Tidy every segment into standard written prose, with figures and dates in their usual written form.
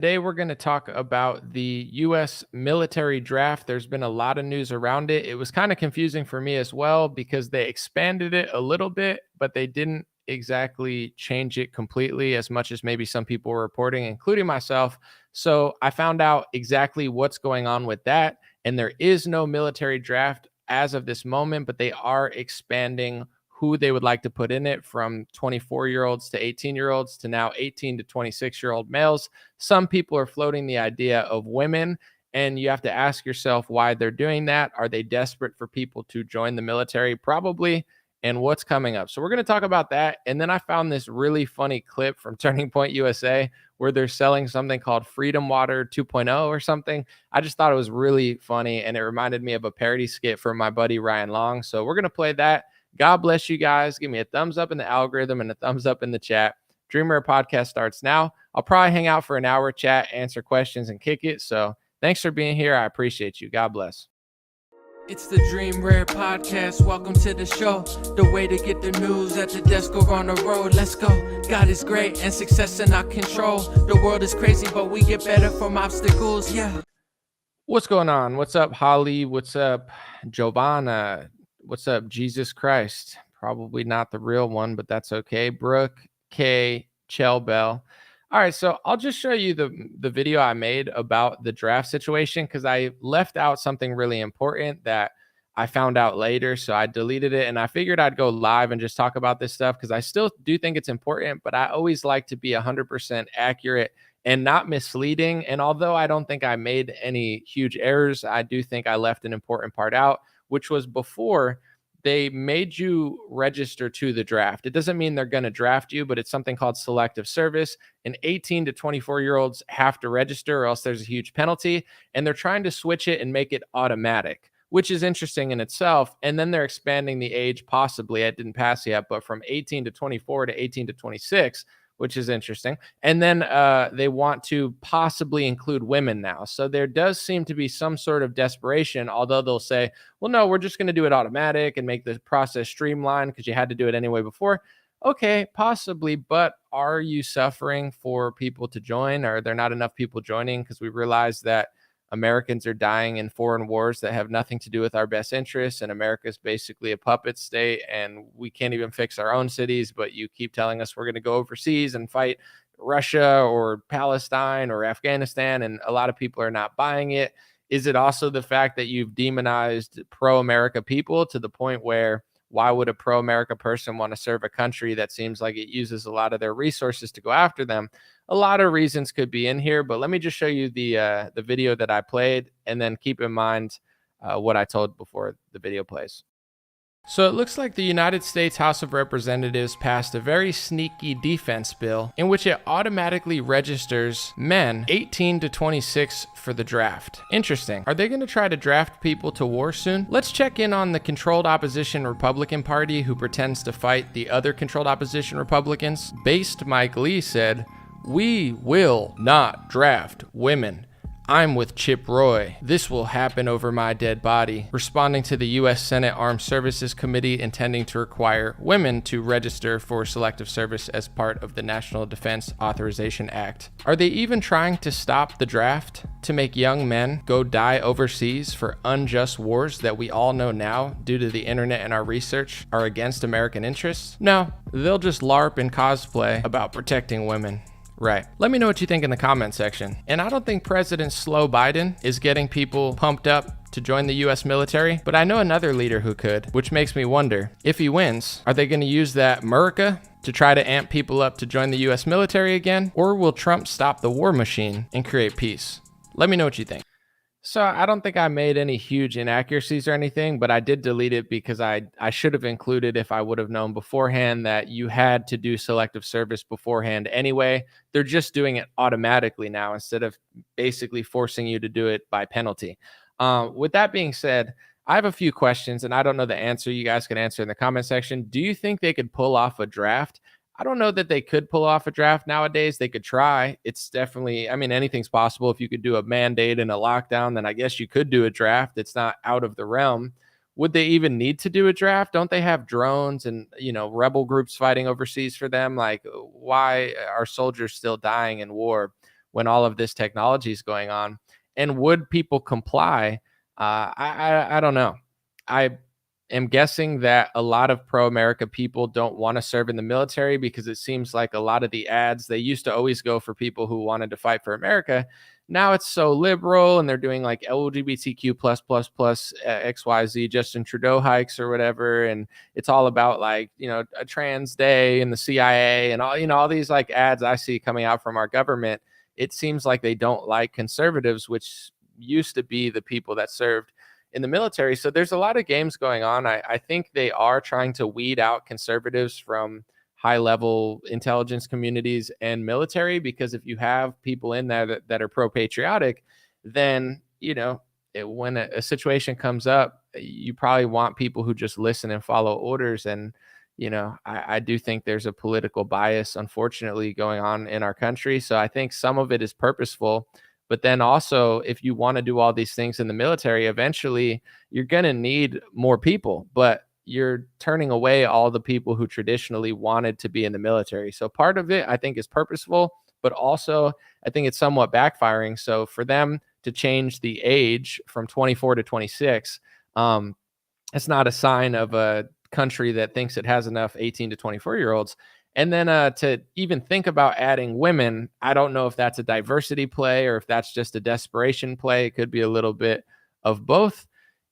Today, we're going to talk about the US military draft. There's been a lot of news around it. It was kind of confusing for me as well because they expanded it a little bit, but they didn't exactly change it completely as much as maybe some people were reporting, including myself. So I found out exactly what's going on with that. And there is no military draft as of this moment, but they are expanding who they would like to put in it from 24-year-olds to 18-year-olds to now 18 to 26-year-old males. Some people are floating the idea of women, and you have to ask yourself why they're doing that. Are they desperate for people to join the military? Probably. And what's coming up. So we're going to talk about that. And then I found this really funny clip from Turning Point USA where they're selling something called Freedom Water 2.0 or something. I just thought it was really funny, and it reminded me of a parody skit from my buddy Ryan Long. So we're going to play that. God bless you guys. Give me a thumbs up in the algorithm and a thumbs up in the chat. Dreamer Podcast starts now. I'll probably hang out for an hour, chat, answer questions, and kick it. So thanks for being here. I appreciate you. God bless. It's the Dream Rare Podcast. Welcome to the show. The way to get the news at the desk or on the road. Let's go. God is great and success in our control. The world is crazy, but we get better from obstacles. Yeah. What's going on? What's up, Holly? What's up, Giovanna? What's up, Jesus Christ? Probably not the real one, but that's okay. Brooke, K, Chell Bell. All right, so I'll just show you the video I made about the draft situation because I left out something really important that I found out later. So I deleted it and I figured I'd go live and just talk about this stuff because I still do think it's important, but I always like to be 100% accurate and not misleading. And although I don't think I made any huge errors, I do think I left an important part out, which was before they made you register to the draft. It doesn't mean they're going to draft you, but it's something called selective service. And 18 to 24-year-olds have to register or else there's a huge penalty. And they're trying to switch it and make it automatic, which is interesting in itself. And then they're expanding the age possibly. It didn't pass yet, but from 18 to 24 to 18 to 26, which is interesting. And then they want to possibly include women now. So there does seem to be some sort of desperation, although they'll say, well, no, we're just going to do it automatic and make the process streamlined because you had to do it anyway before. Okay, possibly, but are you suffering for people to join? Are there not enough people joining? Because we realize that Americans are dying in foreign wars that have nothing to do with our best interests, and America is basically a puppet state, and we can't even fix our own cities, but you keep telling us we're going to go overseas and fight Russia or Palestine or Afghanistan, and a lot of people are not buying it. Is it also the fact that you've demonized pro-America people to the point where why would a pro-America person want to serve a country that seems like it uses a lot of their resources to go after them? A lot of reasons could be in here, but let me just show you the video that I played, and then keep in mind what I told before the video plays. So it looks like the United States House of Representatives passed a very sneaky defense bill in which it automatically registers men 18 to 26 for the draft. Interesting. Are they going to try to draft people to war soon? Let's check in on the controlled opposition Republican Party who pretends to fight the other controlled opposition Republicans. Based Mike Lee said, "We will not draft women. I'm with Chip Roy. This will happen over my dead body," responding to the U.S. Senate Armed Services Committee intending to require women to register for selective service as part of the National Defense Authorization Act. Are they even trying to stop the draft to make young men go die overseas for unjust wars that we all know now, due to the internet and our research, are against American interests? No, they'll just LARP and cosplay about protecting women. Right. Let me know what you think in the comment section. And I don't think President Slow Biden is getting people pumped up to join the US military, but I know another leader who could, which makes me wonder, if he wins, are they going to use that America to try to amp people up to join the US military again? Or will Trump stop the war machine and create peace? Let me know what you think. So I don't think I made any huge inaccuracies or anything, but I did delete it because I should have included, if I would have known beforehand, that you had to do selective service beforehand anyway. They're just doing it automatically now instead of basically forcing you to do it by penalty. With that being said, I have a few questions and I don't know the answer. You guys can answer in the comment section. Do you think they could pull off a draft? I don't know that they could pull off a draft nowadays. They could try. It's definitely, I mean, anything's possible. If you could do a mandate and a lockdown, then I guess you could do a draft. It's not out of the realm. Would they even need to do a draft? Don't they have drones and, rebel groups fighting overseas for them? Like, why are soldiers still dying in war? when all of this technology is going on. And would people comply? I don't know. I am guessing that a lot of pro-America people don't want to serve in the military because it seems like a lot of the ads, they used to always go for people who wanted to fight for America. Now it's so liberal and they're doing like LGBTQ plus XYZ Justin Trudeau hikes or whatever. And it's all about like, a trans day and the CIA and all these like ads I see coming out from our government. It seems like they don't like conservatives, which used to be the people that served in the military. So there's a lot of games going on. I think they are trying to weed out conservatives from high level intelligence communities and military, because if you have people in there that are pro patriotic, then, when a situation comes up, you probably want people who just listen and follow orders. And, I do think there's a political bias, unfortunately, going on in our country. So I think some of it is purposeful. But then also, if you want to do all these things in the military, eventually you're going to need more people, but you're turning away all the people who traditionally wanted to be in the military. So part of it, I think, is purposeful, but also I think it's somewhat backfiring. So for them to change the age from 24 to 26, it's not a sign of a country that thinks it has enough 18 to 24-year-olds. And then to even think about adding women, I don't know if that's a diversity play or if that's just a desperation play. It could be a little bit of both.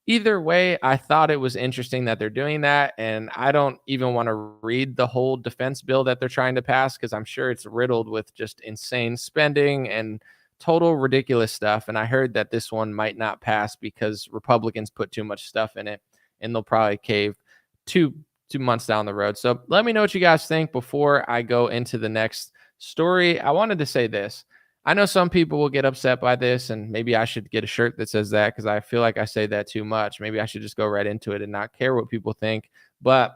Either way, I thought it was interesting that they're doing that. And I don't even want to read the whole defense bill that they're trying to pass, because I'm sure it's riddled with just insane spending and total ridiculous stuff. And I heard that this one might not pass because Republicans put too much stuff in it, and they'll probably cave two months down the road. So let me know what you guys think before I go into the next story. I wanted to say this. I know some people will get upset by this, and maybe I should get a shirt that says that, because I feel like I say that too much. Maybe I should just go right into it and not care what people think. But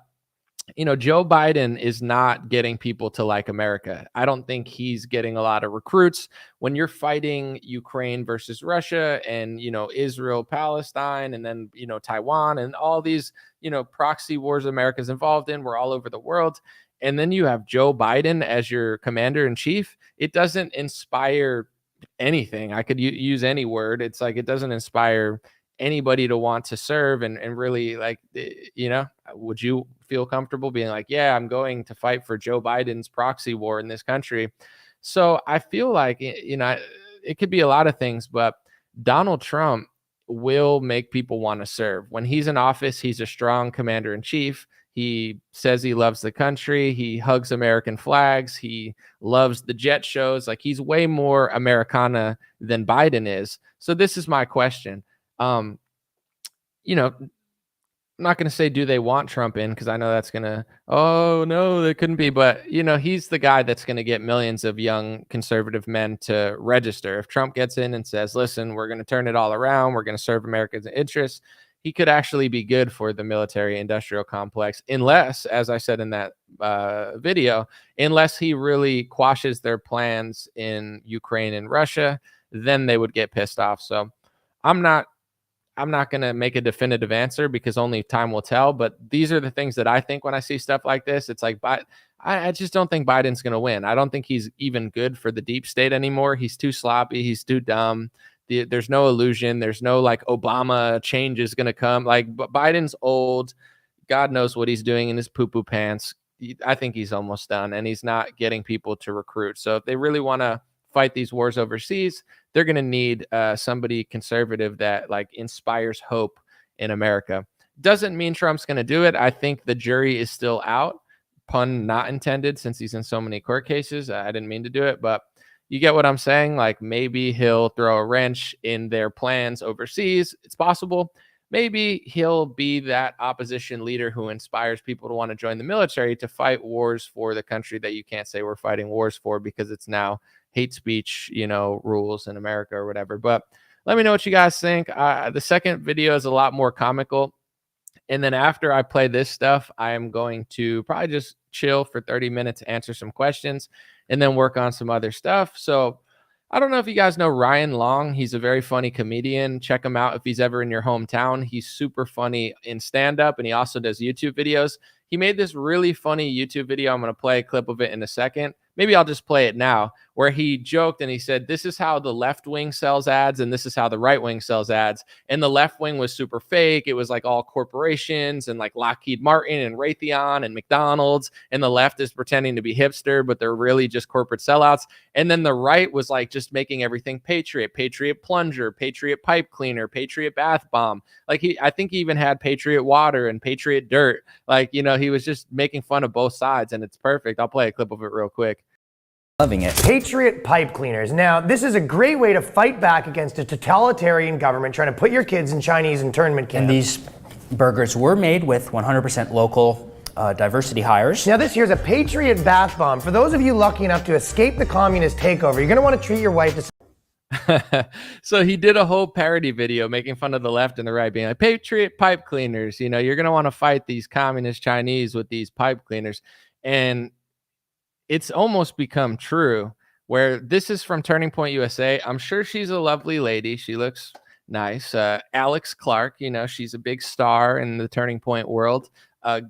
Joe Biden is not getting people to like America. I don't think he's getting a lot of recruits. When you're fighting Ukraine versus Russia and, Israel, Palestine, and then, Taiwan and all these, proxy wars America's involved in, we're all over the world. And then you have Joe Biden as your commander in chief. It doesn't inspire anything. I could use any word. It's like it doesn't inspire anybody to want to serve and really, like, would you feel comfortable being like, yeah, I'm going to fight for Joe Biden's proxy war in this country? So I feel like, it could be a lot of things, but Donald Trump will make people want to serve. When he's in office, he's a strong commander in chief. He says he loves the country. He hugs American flags. He loves the jet shows. Like, he's way more Americana than Biden is. So this is my question. I'm not going to say, do they want Trump in? Because I know that's going to, oh, no, they couldn't be. But, he's the guy that's going to get millions of young conservative men to register. If Trump gets in and says, listen, we're going to turn it all around, we're going to serve America's interests, he could actually be good for the military industrial complex, unless, as I said in that video, unless he really quashes their plans in Ukraine and Russia, then they would get pissed off. So I'm not going to make a definitive answer because only time will tell. But these are the things that I think when I see stuff like this. It's like, I just don't think Biden's going to win. I don't think he's even good for the deep state anymore. He's too sloppy. He's too dumb. There's no illusion. There's no like Obama change is going to come. Like, Biden's old. God knows what he's doing in his poo-poo pants. I think he's almost done, and he's not getting people to recruit. So if they really want to fight these wars overseas, they're going to need somebody conservative that like inspires hope in America. Doesn't mean Trump's going to do it. I think the jury is still out, pun not intended, since he's in so many court cases. I didn't mean to do it, but you get what I'm saying? Like, maybe he'll throw a wrench in their plans overseas. It's possible. Maybe he'll be that opposition leader who inspires people to want to join the military to fight wars for the country that you can't say we're fighting wars for because it's now hate speech, rules in America or whatever. But let me know what you guys think. The second video is a lot more comical. And then after I play this stuff, I am going to probably just chill for 30 minutes, answer some questions, and then work on some other stuff. So I don't know if you guys know Ryan Long. He's a very funny comedian. Check him out if he's ever in your hometown. He's super funny in stand-up, and he also does YouTube videos. He made this really funny YouTube video. I'm going to play a clip of it in a second. Maybe I'll just play it now, where he joked and he said, this is how the left wing sells ads and this is how the right wing sells ads. And the left wing was super fake. It was like all corporations and like Lockheed Martin and Raytheon and McDonald's. And the left is pretending to be hipster, but they're really just corporate sellouts. And then the right was like just making everything Patriot, Patriot plunger, Patriot pipe cleaner, Patriot bath bomb. Like I think he even had Patriot water and Patriot dirt. Like, you know, he was just making fun of both sides, and it's perfect. I'll play a clip of it real quick. Loving it. Patriot pipe cleaners. Now, this is a great way to fight back against a totalitarian government trying to put your kids in Chinese internment camps. And these burgers were made with 100% local diversity hires. Now, this here's a Patriot bath bomb. For those of you lucky enough to escape the communist takeover, you're going to want to treat your wife to... So he did a whole parody video making fun of the left and the right, being like, Patriot pipe cleaners, you know, you're going to want to fight these communist Chinese with these pipe cleaners. And it's almost become true, where this is from Turning Point USA. I'm sure she's a lovely lady. She looks nice. Alex Clark, you know, she's a big star in the Turning Point world.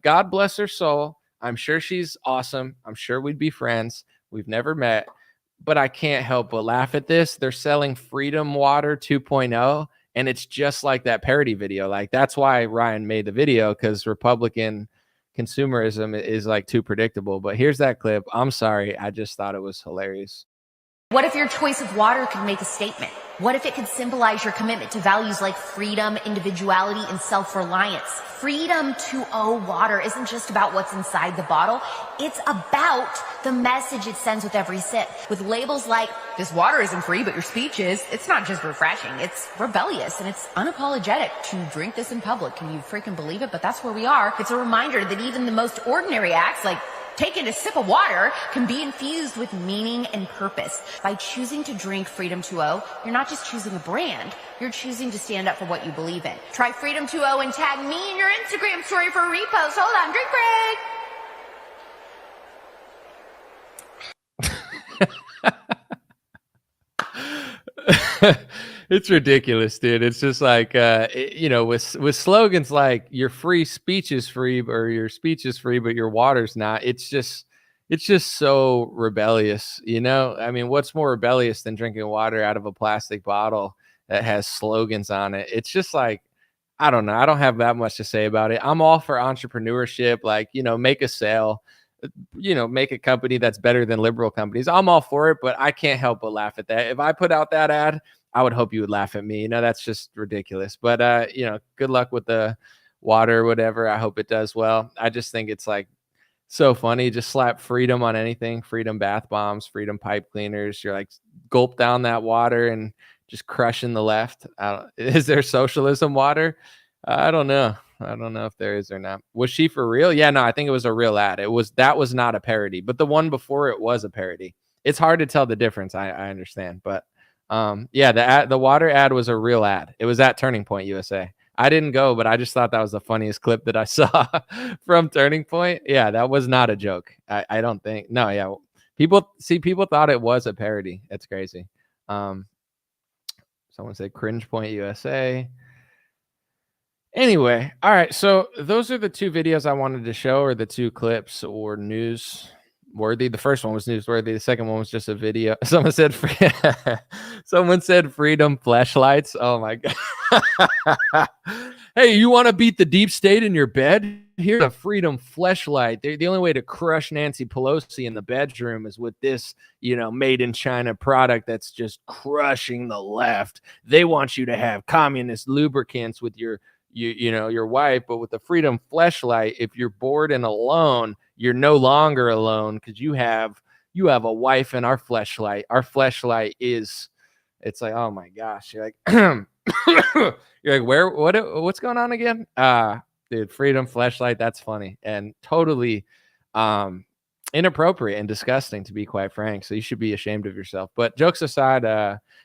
God bless her soul. I'm sure she's awesome. I'm sure we'd be friends. We've never met, but I can't help but laugh at this. They're selling Freedom Water 2.0, and it's just like that parody video. Like, that's why Ryan made the video, because Republican consumerism is like too predictable. But here's that clip. I'm sorry, I just thought it was hilarious. What if your choice of water could make a statement? What if it could symbolize your commitment to values like freedom, individuality, and self-reliance? Freedom 2.0 water isn't just about what's inside the bottle. It's about the message it sends with every sip. With labels like, this water isn't free, but your speech is. It's not just refreshing. It's rebellious, and it's unapologetic to drink this in public. Can you freaking believe it? But that's where we are. It's a reminder that even the most ordinary acts, like taking a sip of water, can be infused with meaning and purpose. By choosing to drink Freedom 2.0, you're not just choosing a brand, you're choosing to stand up for what you believe in. Try Freedom 2.0 and tag me in your Instagram story for a repost. Hold on, drink break. It's ridiculous, dude. It's just like, you know, with slogans like your free speech is free, or your speech is free, but your water's not. It's just so rebellious, you know? I mean, what's more rebellious than drinking water out of a plastic bottle that has slogans on it? It's just like, I don't know. I don't have that much to say about it. I'm all for entrepreneurship, like, you know, make a sale, you know, make a company that's better than liberal companies. I'm all for it, but I can't help but laugh at that. If I put out that ad, I would hope you would laugh at me. You know, that's just ridiculous. But, you know, good luck with the water or whatever. I hope it does well. I just think it's like so funny. Just slap freedom on anything. Freedom bath bombs, freedom pipe cleaners. You're like, gulp down that water and just crushing the left. Is there socialism water? I don't know. I don't know if there is or not. Was she for real? Yeah, no, I think it was a real ad. That was not a parody, but the one before it was a parody. It's hard to tell the difference. I understand, but yeah, the water ad was a real ad. It was at Turning Point USA. I didn't go, but I just thought that was the funniest clip that I saw from Turning Point. Yeah, that was not a joke. I don't think. No, yeah. People thought it was a parody. It's crazy. Someone said Cringe Point USA. Anyway, all right. So those are the two videos I wanted to show, or the two clips, or newsworthy. The first one was newsworthy. The second one was just a video. Someone said freedom fleshlights. Oh my God. Hey, you want to beat the deep state in your bed? Here's a freedom fleshlight. The only way to crush Nancy Pelosi in the bedroom is with this, you know, made in China product that's just crushing the left. They want you to have communist lubricants with your wife, but with the freedom fleshlight, if you're bored and alone, you're no longer alone, because you have a wife in our fleshlight. Our fleshlight is, it's like, oh my gosh, you're like you're like, what's going on again? Dude, freedom fleshlight, that's funny and totally inappropriate and disgusting, to be quite frank. So you should be ashamed of yourself. But jokes aside,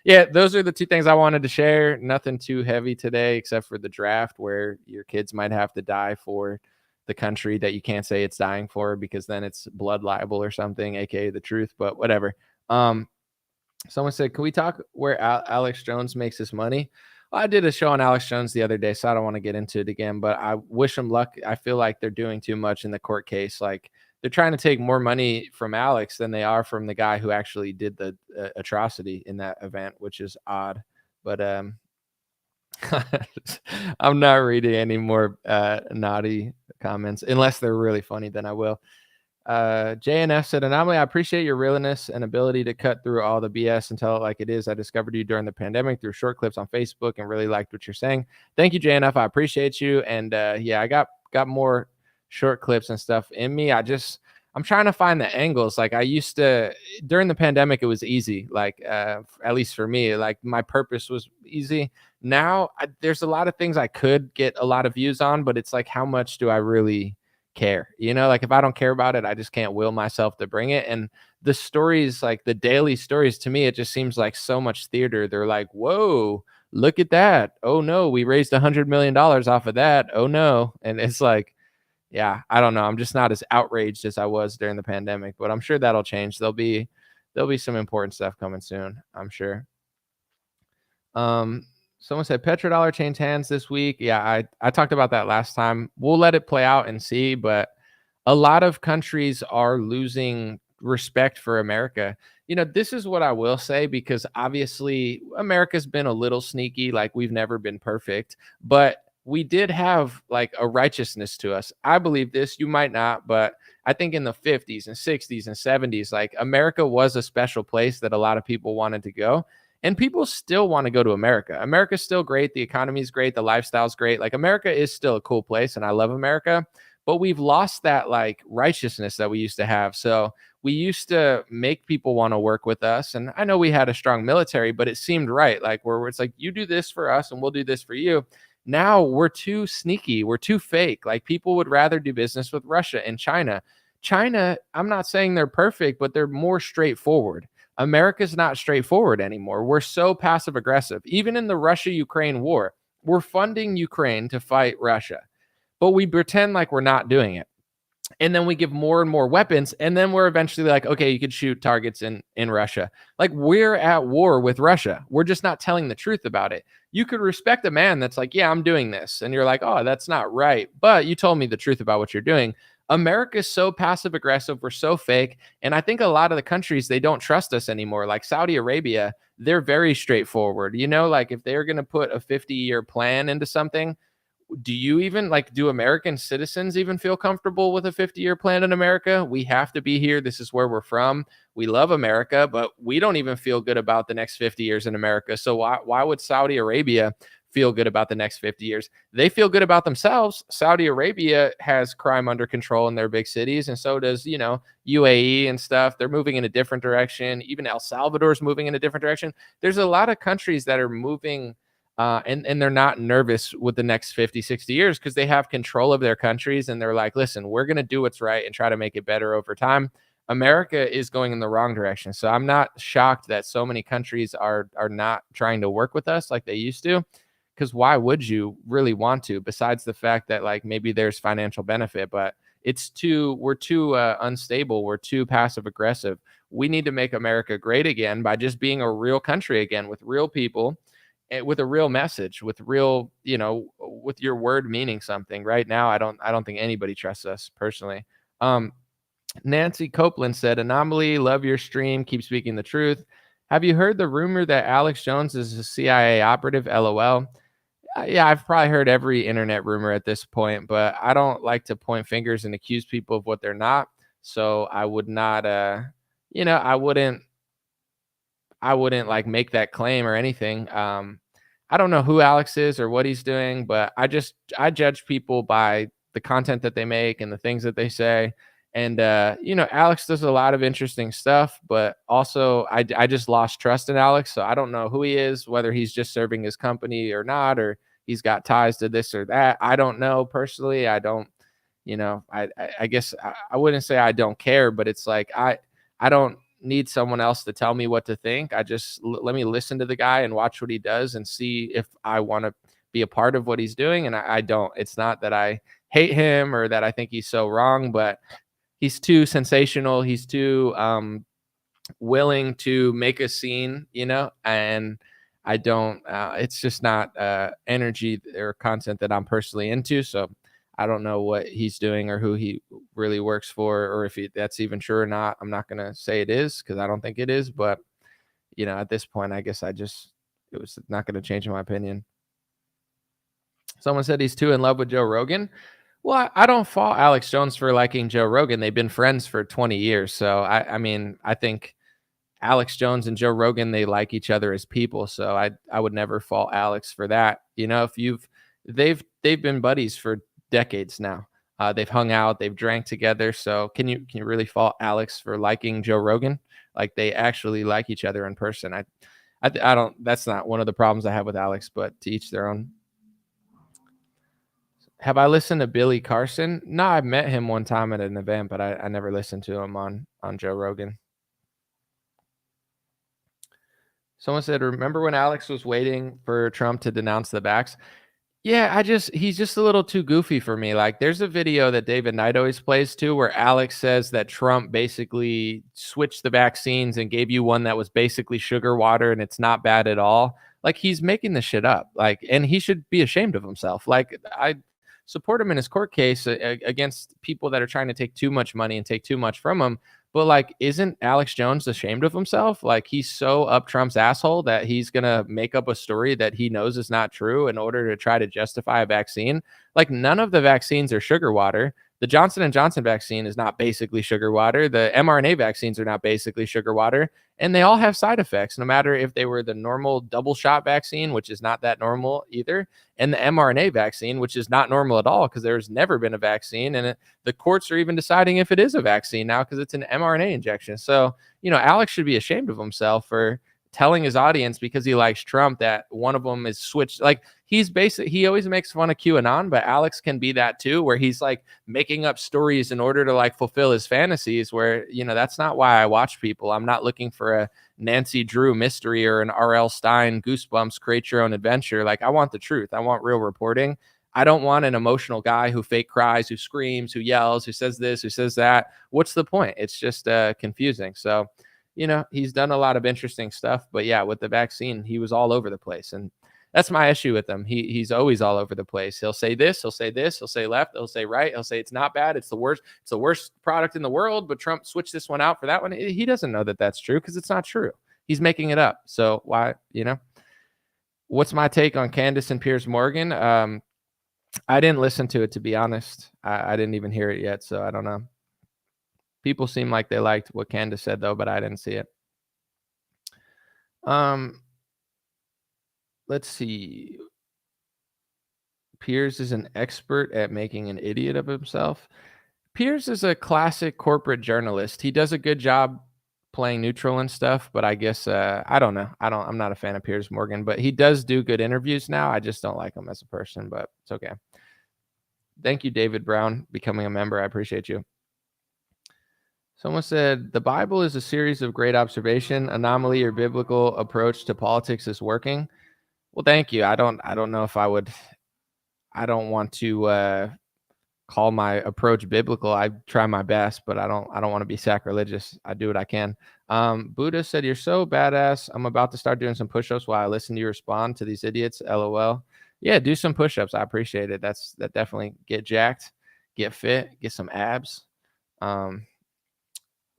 yeah, those are the two things I wanted to share. Nothing too heavy today, except for the draft, where your kids might have to die for the country that you can't say it's dying for, because then it's blood libel or something, aka the truth. But whatever. Someone said, can we talk where Alex Jones makes his money? Well, I did a show on Alex Jones the other day, so I don't want to get into it again, but I wish him luck. I feel like they're doing too much in the court case. Like, they're trying to take more money from Alex than they are from the guy who actually did the atrocity in that event, which is odd. But I'm not reading any more naughty comments unless they're really funny. Then I will. JNF said, Anomaly, I appreciate your realness and ability to cut through all the BS and tell it like it is. I discovered you during the pandemic through short clips on Facebook and really liked what you're saying. Thank you, JNF. I appreciate you. And yeah, I got more short clips and stuff in me. I'm trying to find the angles. Like I used to, during the pandemic, it was easy. Like at least for me, like my purpose was easy. Now there's a lot of things I could get a lot of views on, but it's like, how much do I really care? Like if I don't care about it, I just can't will myself to bring it. And the stories, like the daily stories, to me, it just seems like so much theater. They're like, whoa, look at that. Oh no, we raised $100 million off of that. Oh no. And it's like, yeah, I don't know. I'm just not as outraged as I was during the pandemic, but I'm sure that'll change. There'll be some important stuff coming soon, I'm sure. Someone said petrodollar changed hands this week. Yeah, I talked about that last time. We'll let it play out and see, but a lot of countries are losing respect for America. This is what I will say, because obviously America's been a little sneaky, like we've never been perfect, but we did have like a righteousness to us. I believe this, you might not, but I think in the 50s and 60s and 70s, like America was a special place that a lot of people wanted to go. And people still want to go to America. America's still great. The economy's great. The lifestyle's great. Like America is still a cool place, and I love America. But we've lost that like righteousness that we used to have. So we used to make people want to work with us. And I know we had a strong military, but it seemed right. Like where it's like, you do this for us and we'll do this for you. Now we're too sneaky. We're too fake. Like people would rather do business with Russia and China. China, I'm not saying they're perfect, but they're more straightforward. America's not straightforward anymore. We're so passive aggressive. Even in the Russia-Ukraine war, we're funding Ukraine to fight Russia, but we pretend like we're not doing it. And then we give more and more weapons. And then we're eventually like, okay, you could shoot targets in Russia. Like we're at war with Russia. We're just not telling the truth about it. You could respect a man that's like, yeah, I'm doing this. And you're like, oh, that's not right. But you told me the truth about what you're doing. America's so passive aggressive. We're so fake. And I think a lot of the countries, they don't trust us anymore. Like Saudi Arabia, they're very straightforward. Like if they're going to put a 50-year plan into something, do American citizens even feel comfortable with a 50-year plan in America? We have to be here. This is where we're from. We love America, but we don't even feel good about the next 50 years in America. So why would Saudi Arabia feel good about the next 50 years? They feel good about themselves. Saudi Arabia has crime under control in their big cities, and so does, UAE and stuff. They're moving in a different direction. Even El Salvador's moving in a different direction. There's a lot of countries that are moving and they're not nervous with the next 50, 60 years because they have control of their countries. And they're like, listen, we're going to do what's right and try to make it better over time. America is going in the wrong direction. So I'm not shocked that so many countries are not trying to work with us like they used to, because why would you really want to, besides the fact that like maybe there's financial benefit, but we're too unstable. We're too passive aggressive. We need to make America great again by just being a real country again with real people, with a real message, with real, with your word meaning something. Right now, I don't think anybody trusts us personally. Nancy Copeland said, Anomaly, love your stream. Keep speaking the truth. Have you heard the rumor that Alex Jones is a CIA operative? LOL. Yeah, I've probably heard every internet rumor at this point, but I don't like to point fingers and accuse people of what they're not. So I would not, I wouldn't like make that claim or anything. I don't know who Alex is or what he's doing, but I judge people by the content that they make and the things that they say. And, Alex does a lot of interesting stuff, but also I just lost trust in Alex. So I don't know who he is, whether he's just serving his company or not, or he's got ties to this or that. I don't know personally. I don't, I guess I wouldn't say I don't care, but it's like, I don't need someone else to tell me what to think. Let me listen to the guy and watch what he does and see if I want to be a part of what he's doing. And I don't. It's not that I hate him or that I think he's so wrong, but he's too sensational. He's too willing to make a scene, and I don't, it's just not energy or content that I'm personally into. So I don't know what he's doing or who he really works for, or if that's even true or not. I'm not going to say it is because I don't think it is. But, at this point, I guess it was not going to change my opinion. Someone said he's too in love with Joe Rogan. Well, I don't fault Alex Jones for liking Joe Rogan. They've been friends for 20 years. So, I mean, I think Alex Jones and Joe Rogan, they like each other as people. So I would never fault Alex for that. If they've been buddies for decades now. They've hung out, they've drank together. So can you really fault Alex for liking Joe Rogan? Like, they actually like each other in person. I don't. That's not one of the problems I have with Alex, but to each their own. Have I listened to Billy Carson? No, I met him one time at an event, but I never listened to him on Joe Rogan. Someone said, remember when Alex was waiting for Trump to denounce the vax? Yeah, he's just a little too goofy for me. Like, there's a video that David Knight always plays too, where Alex says that Trump basically switched the vaccines and gave you one that was basically sugar water and it's not bad at all. Like, he's making this shit up. Like, and he should be ashamed of himself. Like, I support him in his court case against people that are trying to take too much money and take too much from him. But, like, isn't Alex Jones ashamed of himself? Like, he's so up Trump's asshole that he's going to make up a story that he knows is not true in order to try to justify a vaccine. Like, none of the vaccines are sugar water. The Johnson & Johnson vaccine is not basically sugar water. The mRNA vaccines are not basically sugar water. And they all have side effects, no matter if they were the normal double shot vaccine, which is not that normal either, and the mRNA vaccine, which is not normal at all because there's never been a vaccine. And the courts are even deciding if it is a vaccine now because it's an mRNA injection. So, Alex should be ashamed of himself for telling his audience, because he likes Trump, that one of them is switched. Like, he always makes fun of QAnon, but Alex can be that too, where he's like making up stories in order to like fulfill his fantasies, where, that's not why I watch people. I'm not looking for a Nancy Drew mystery or an R.L. Stein Goosebumps create your own adventure. Like, I want the truth. I want real reporting. I don't want an emotional guy who fake cries, who screams, who yells, who says this, who says that. What's the point? It's just confusing. So, he's done a lot of interesting stuff, but yeah, with the vaccine, he was all over the place. And that's my issue with him. He's always all over the place. He'll say this, he'll say this, he'll say left, he'll say right, he'll say it's not bad, it's the worst product in the world, but Trump switched this one out for that one. He doesn't know that that's true because it's not true. He's making it up. So why, what's my take on Candace and Piers Morgan? I didn't listen to it, to be honest. I didn't even hear it yet, so I don't know. People seem like they liked what Candace said, though, but I didn't see it. Let's see. Piers is an expert at making an idiot of himself. Piers is a classic corporate journalist. He does a good job playing neutral and stuff, but I guess I don't know. I'm not a fan of Piers Morgan, but he does do good interviews now. I just don't like him as a person, but it's okay. Thank you, David Brown, becoming a member. I appreciate you. Someone said, the Bible is a series of great observation. Anomaly or biblical approach to politics is working. Well, thank you. I don't know if I don't want to call my approach biblical. I try my best, but I don't want to be sacrilegious. I do what I can. Buddha said, you're so badass. I'm about to start doing some push-ups while I listen to you respond to these idiots. LOL. Yeah, do some push-ups. I appreciate it. That definitely get jacked, get fit, get some abs.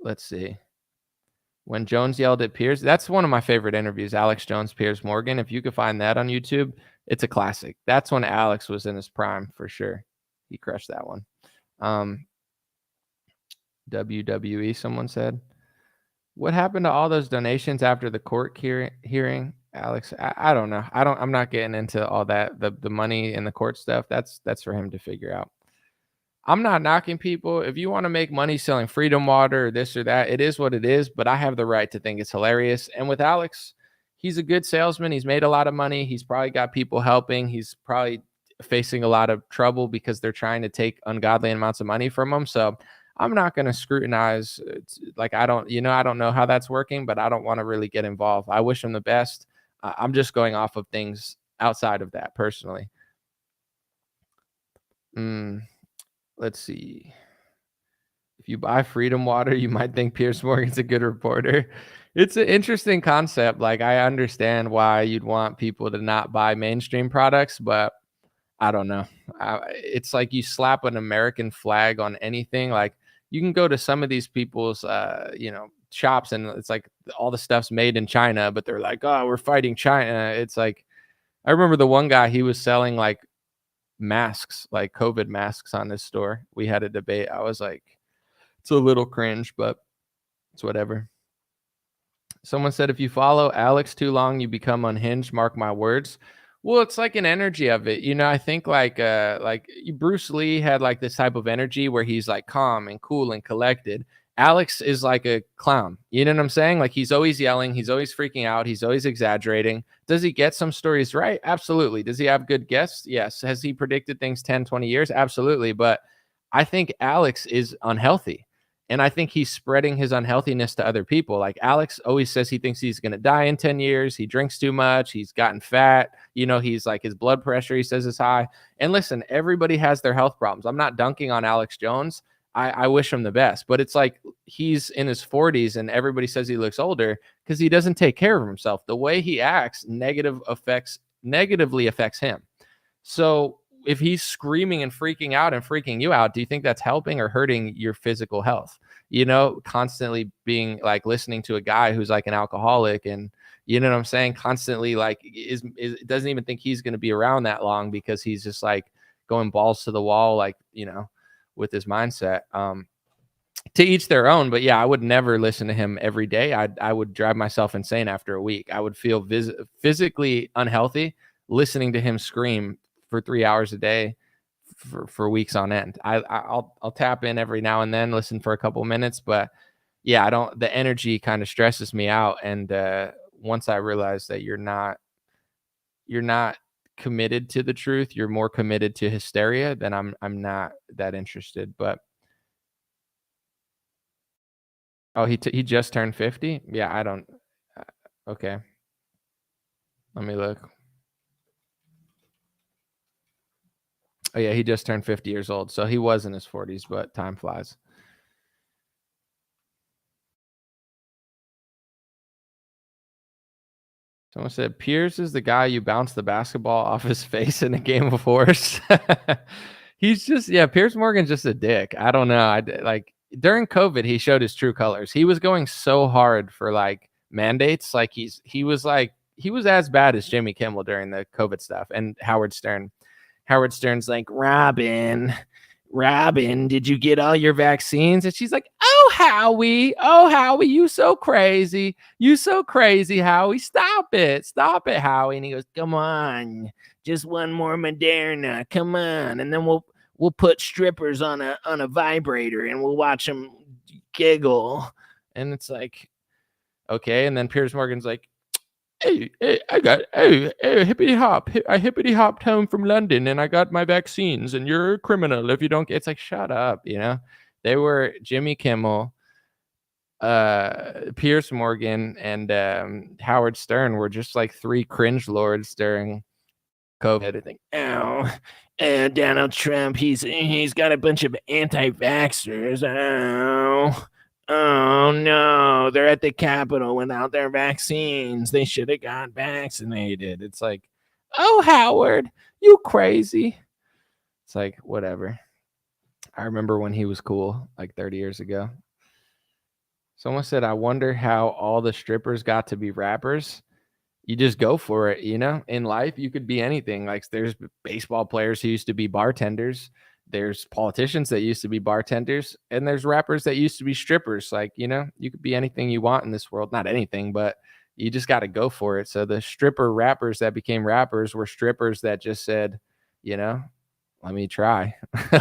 Let's see. When Jones yelled at Piers, that's one of my favorite interviews. Alex Jones, Piers Morgan. If you could find that on YouTube, it's a classic. That's when Alex was in his prime for sure. He crushed that one. WWE, someone said. What happened to all those donations after the court hearing? Alex, I don't know. I'm not getting into all that. The money and the court stuff. That's for him to figure out. I'm not knocking people. If you want to make money selling Freedom Water or this or that, it is what it is, but I have the right to think it's hilarious. And with Alex, he's a good salesman. He's made a lot of money. He's probably got people helping. He's probably facing a lot of trouble because they're trying to take ungodly amounts of money from him. So I'm not going to scrutinize. Like, I don't know how that's working, but I don't want to really get involved. I wish him the best. I'm just going off of things outside of that personally. Let's see. If you buy Freedom Water, you might think Piers Morgan's a good reporter. It's an interesting concept. Like, I understand why you'd want people to not buy mainstream products, but I don't know. It's like you slap an American flag on anything. Like you can go to some of these people's, shops, and it's like all the stuff's made in China, but they're like, oh, we're fighting China. It's like, I remember the one guy, he was selling like masks, like COVID masks on his store. We had a debate. I was like, it's a little cringe, but it's whatever. Someone said, if you follow Alex too long, you become unhinged. Mark my words. Well, it's like an energy of it. I think like Bruce Lee had like this type of energy where he's like calm and cool and collected. Alex is like a clown. You know what I'm saying? Like he's always yelling. He's always freaking out. He's always exaggerating. Does he get some stories right? Absolutely. Does he have good guests? Yes. Has he predicted things 10, 20 years? Absolutely. But I think Alex is unhealthy. And I think he's spreading his unhealthiness to other people. Like Alex always says he thinks he's going to die in 10 years. He drinks too much. He's gotten fat. He's like, his blood pressure, he says, is high. And listen, everybody has their health problems. I'm not dunking on Alex Jones. I wish him the best. But it's like he's in his 40s and everybody says he looks older because he doesn't take care of himself. The way he acts negatively affects him. So if he's screaming and freaking out and freaking you out, do you think that's helping or hurting your physical health? Constantly being like listening to a guy who's like an alcoholic and you know what I'm saying? Constantly like doesn't even think he's going to be around that long because he's just like going balls to the wall, like, with his mindset. To each their own, but yeah, I would never listen to him every day. I would drive myself insane after a week. I would feel physically unhealthy listening to him scream for 3 hours a day for weeks on end. I'll tap in every now and then, listen for a couple minutes, but yeah, the energy kind of stresses me out. And once I realize that you're not committed to the truth, you're more committed to hysteria, then I'm not that interested. But he just turned 50. Yeah, I don't. Okay, let me look. Oh yeah, he just turned 50 years old. So he was in his 40s, but time flies. Someone said, Piers is the guy you bounce the basketball off his face in a game of horse. He's just, Piers Morgan's just a dick. I don't know. Like during COVID, he showed his true colors. He was going so hard for like mandates. Like he was as bad as Jimmy Kimmel during the COVID stuff and Howard Stern. Howard Stern's like, Robin, did you get all your vaccines? And she's like, oh, Howie, you so crazy, Howie, stop it, Howie. And he goes, come on, just one more Moderna, come on, and then we'll put strippers on a vibrator and we'll watch them giggle. And it's like, okay. And then Piers Morgan's like, Hey, hippity hop. I hippity hopped home from London and I got my vaccines and you're a criminal if you don't get. It's like, shut up. They were Jimmy Kimmel, Piers Morgan, and Howard Stern were just like three cringe lords during COVID. I think, Donald Trump, he's got a bunch of anti-vaxxers. Oh no, they're at the Capitol without their vaccines. They should have got vaccinated. It's like, oh, Howard, you crazy. It's like, whatever. I remember when he was cool, like 30 years ago. Someone said, I wonder how all the strippers got to be rappers. You just go for it, In life, you could be anything. Like there's baseball players who used to be bartenders. There's politicians that used to be bartenders, and there's rappers that used to be strippers. Like, you could be anything you want in this world. Not anything, but you just got to go for it. So the stripper rappers that became rappers were strippers that just said, let me try.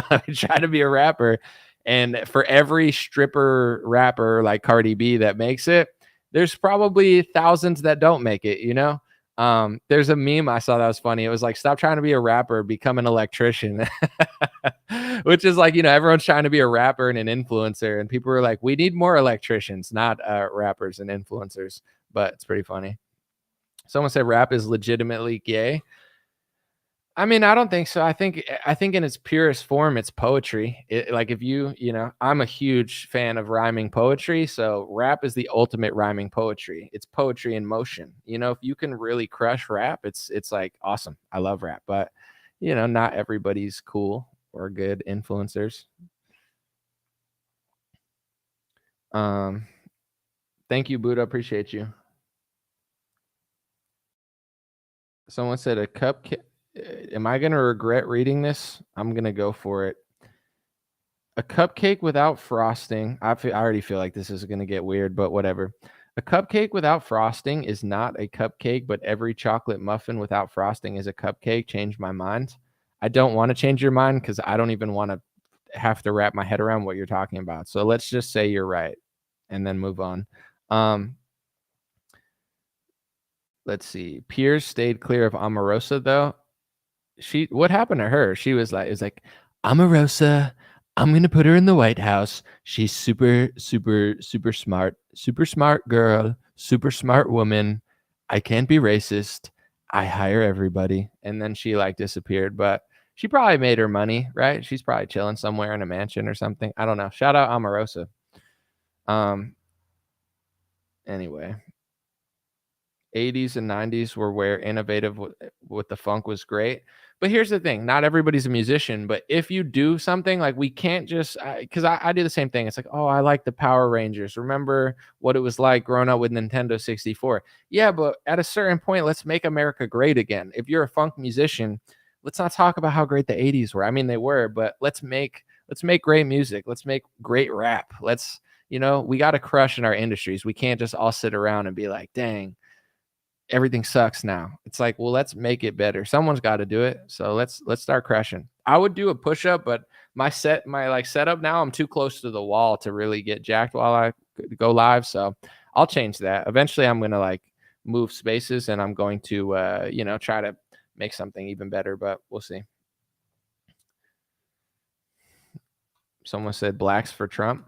Let me try to be a rapper. And for every stripper rapper like Cardi B that makes it, there's probably thousands that don't make it, There's a meme I saw that was funny. It was like, stop trying to be a rapper, become an electrician. Which is like, everyone's trying to be a rapper and an influencer. And people were like, we need more electricians, not rappers and influencers. But it's pretty funny. Someone said rap is legitimately gay. I mean, I don't think so. I think in its purest form, it's poetry. Like if I'm a huge fan of rhyming poetry. So rap is the ultimate rhyming poetry. It's poetry in motion. If you can really crush rap, it's like awesome. I love rap. But you know, not everybody's cool or good influencers. Thank you, Buddha. Appreciate you. Someone said a cupcake. Am I going to regret reading this? I'm going to go for it. A cupcake without frosting. I already feel like this is going to get weird, but whatever. A cupcake without frosting is not a cupcake, but every chocolate muffin without frosting is a cupcake. Changed my mind. I don't want to change your mind because I don't even want to have to wrap my head around what you're talking about. So let's just say you're right and then move on. Let's see. Piers stayed clear of Omarosa though. What happened to her? She was like, Omarosa, I'm gonna put her in the White House. She's super, super, super smart girl, super smart woman. I can't be racist. I hire everybody. And then she like disappeared, but she probably made her money, right? She's probably chilling somewhere in a mansion or something. I don't know. Shout out Omarosa. Anyway. 80s and 90s were where innovative with the funk was great. But here's the thing, not everybody's a musician, but if you do something, like we can't just, because I do the same thing. It's like, oh, I like the Power Rangers. Remember what it was like growing up with Nintendo 64. Yeah, but at a certain point, let's make America great again. If you're a funk musician, let's not talk about how great the 80s were. I mean, they were, but let's make great music. Let's make great rap. Let's, we got to crush in our industries. We can't just all sit around and be like, dang, everything sucks now. It's like, well, let's make it better. Someone's got to do it. So let's start crushing. I would do a push-up, but my setup now, I'm too close to the wall to really get jacked while I go live. So I'll change that. Eventually I'm going to like move spaces and I'm going to, try to make something even better, but we'll see. Someone said blacks for Trump.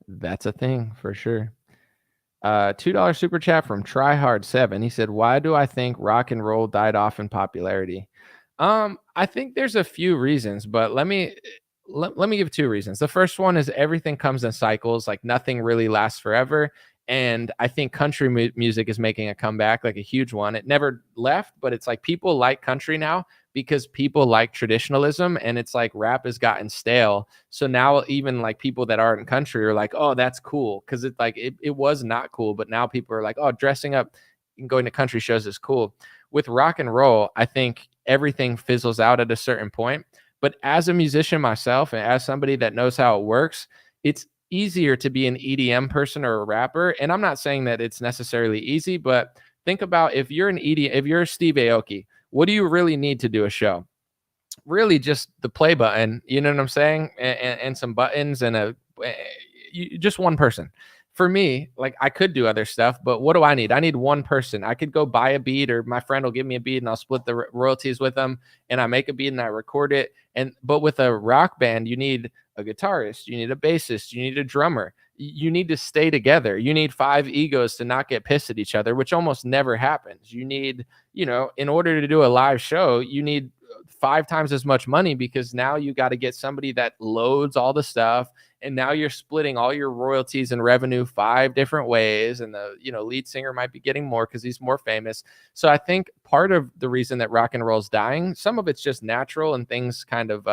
That's a thing for sure. $2 super chat from Tryhard7. He said, why do I think rock and roll died off in popularity? I think there's a few reasons, but let me give 2 reasons. The first one is everything comes in cycles, like nothing really lasts forever. And I think country music is making a comeback, like a huge one. It never left, but it's like people like country now because people like traditionalism, and it's like rap has gotten stale. So now even like people that aren't in country are like, oh, that's cool. Cause it's like, it was not cool, but now people are like, oh, dressing up and going to country shows is cool. With rock and roll, I think everything fizzles out at a certain point. But as a musician myself, and as somebody that knows how it works, it's easier to be an EDM person or a rapper. And I'm not saying that it's necessarily easy, but think about if you're an EDM, if you're Steve Aoki, what do you really need to do a show? Really just the play button, you know what I'm saying? And some buttons and just one person. For me, like I could do other stuff, but what do I need? I need one person. I could go buy a beat, or my friend will give me a beat and I'll split the royalties with them, and I make a beat and I record it. But with a rock band, you need a guitarist, you need a bassist, you need a drummer. You need to stay together. You need 5 egos to not get pissed at each other, which almost never happens. You need, in order to do a live show, you need 5 times as much money, because now you got to get somebody that loads all the stuff, and now you're splitting all your royalties and revenue 5 different ways, and the lead singer might be getting more because he's more famous. So I think part of the reason that rock and roll is dying, some of it's just natural and things kind of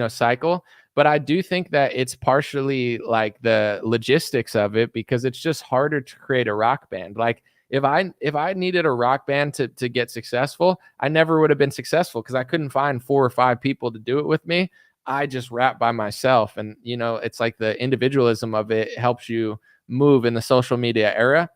cycle, but I do think that it's partially like the logistics of it, because it's just harder to create a rock band. Like if I needed a rock band to get successful, I never would have been successful because I couldn't find 4 or 5 people to do it with me. I just rap by myself, and it's like the individualism of it helps you move in the social media era.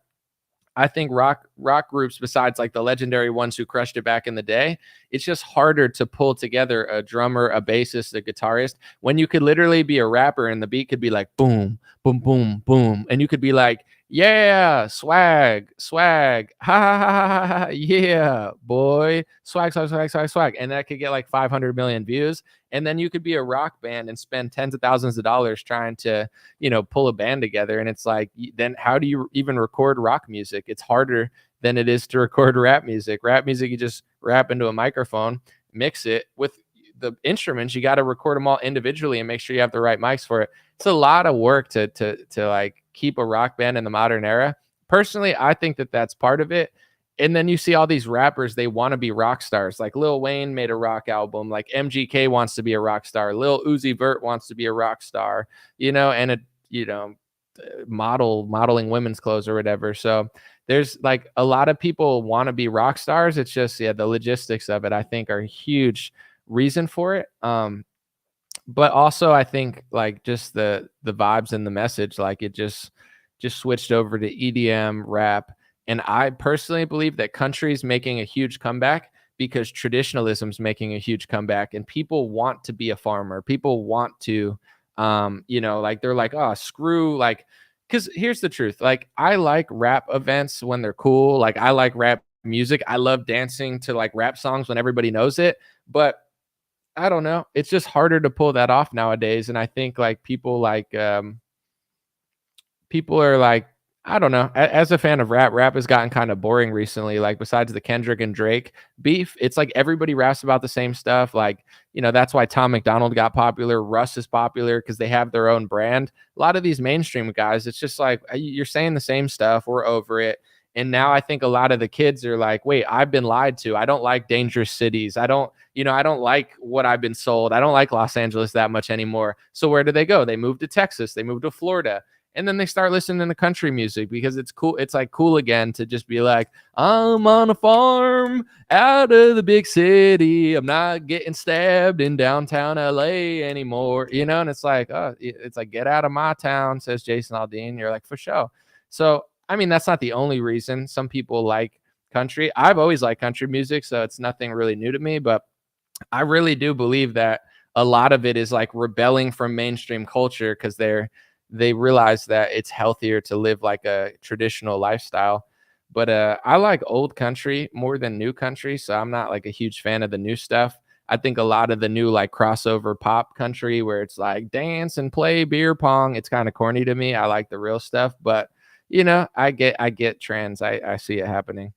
I think rock groups, besides like the legendary ones who crushed it back in the day, it's just harder to pull together a drummer, a bassist, a guitarist, when you could literally be a rapper and the beat could be like boom, boom, boom, boom, and you could be like, yeah, swag, ha ha ha ha, yeah, boy, swag, and that could get like 500 million views. And then you could be a rock band and spend tens of thousands of dollars trying to pull a band together. And it's like, then how do you even record rock music? It's harder than it is to record rap music. Rap music, you just rap into a microphone, mix it. With the instruments, you got to record them all individually and make sure you have the right mics for it. It's a lot of work to like keep a rock band in the modern era. Personally, I think that that's part of it. And then you see all these rappers, they want to be rock stars. Like Lil Wayne made a rock album. Like MGK wants to be a rock star. Lil Uzi Vert wants to be a rock star, and modeling women's clothes or whatever. So there's like a lot of people want to be rock stars. It's just, the logistics of it, I think, are a huge reason for it. But also I think like just the vibes and the message, like it just switched over to EDM rap. And I personally believe that country is making a huge comeback because traditionalism is making a huge comeback, and people want to be a farmer. People want to, like they're like, oh, screw, like, because here's the truth. Like, I like rap events when they're cool. Like, I like rap music. I love dancing to like rap songs when everybody knows it. But I don't know. It's just harder to pull that off nowadays. And I think like people are like, I don't know. As a fan of rap has gotten kind of boring recently. Like besides the Kendrick and Drake beef, it's like everybody raps about the same stuff. Like, that's why Tom McDonald got popular. Russ is popular because they have their own brand. A lot of these mainstream guys, it's just like, you're saying the same stuff. We're over it. And now I think a lot of the kids are like, wait, I've been lied to. I don't like dangerous cities. I don't like what I've been sold. I don't like Los Angeles that much anymore. So where do they go? They move to Texas. They move to Florida. And then they start listening to country music because it's cool. It's like cool again to just be like, I'm on a farm out of the big city. I'm not getting stabbed in downtown LA anymore. And it's like, oh, it's like, get out of my town, says Jason Aldean. You're like, for sure. So, I mean, that's not the only reason. Some people like country. I've always liked country music, so it's nothing really new to me. But I really do believe that a lot of it is like rebelling from mainstream culture because they realize that it's healthier to live like a traditional lifestyle. But I like old country more than new country, so I'm not like a huge fan of the new stuff. I think a lot of the new like crossover pop country where it's like dance and play beer pong, it's kind of corny to me. I like the real stuff, but I get trends. I see it happening.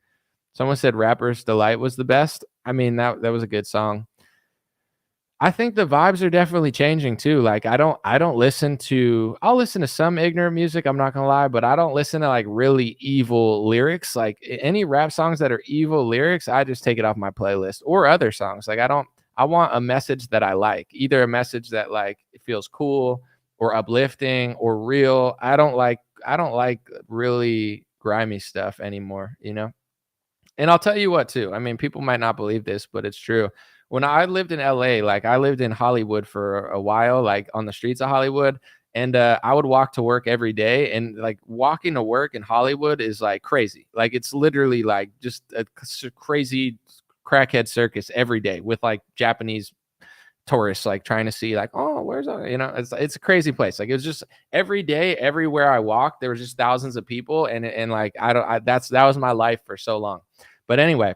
Someone said Rapper's Delight was the best. I mean, that was a good song. I think the vibes are definitely changing too. Like I'll listen to some ignorant music, I'm not gonna lie, but I don't listen to like really evil lyrics. Like any rap songs that are evil lyrics, I just take it off my playlist, or other songs. Like I want a message that I like, either a message that like it feels cool or uplifting or real. I don't like really grimy stuff anymore, And I'll tell you what too. I mean, people might not believe this, but it's true. When I lived in LA, like I lived in Hollywood for a while, like on the streets of Hollywood, and I would walk to work every day, and like walking to work in Hollywood is like crazy. Like it's literally like just a crazy crackhead circus every day with like Japanese tourists like trying to see like, oh, where's it's a crazy place. Like it was just every day, everywhere I walked, there was just thousands of people, and like that was my life for so long. But anyway,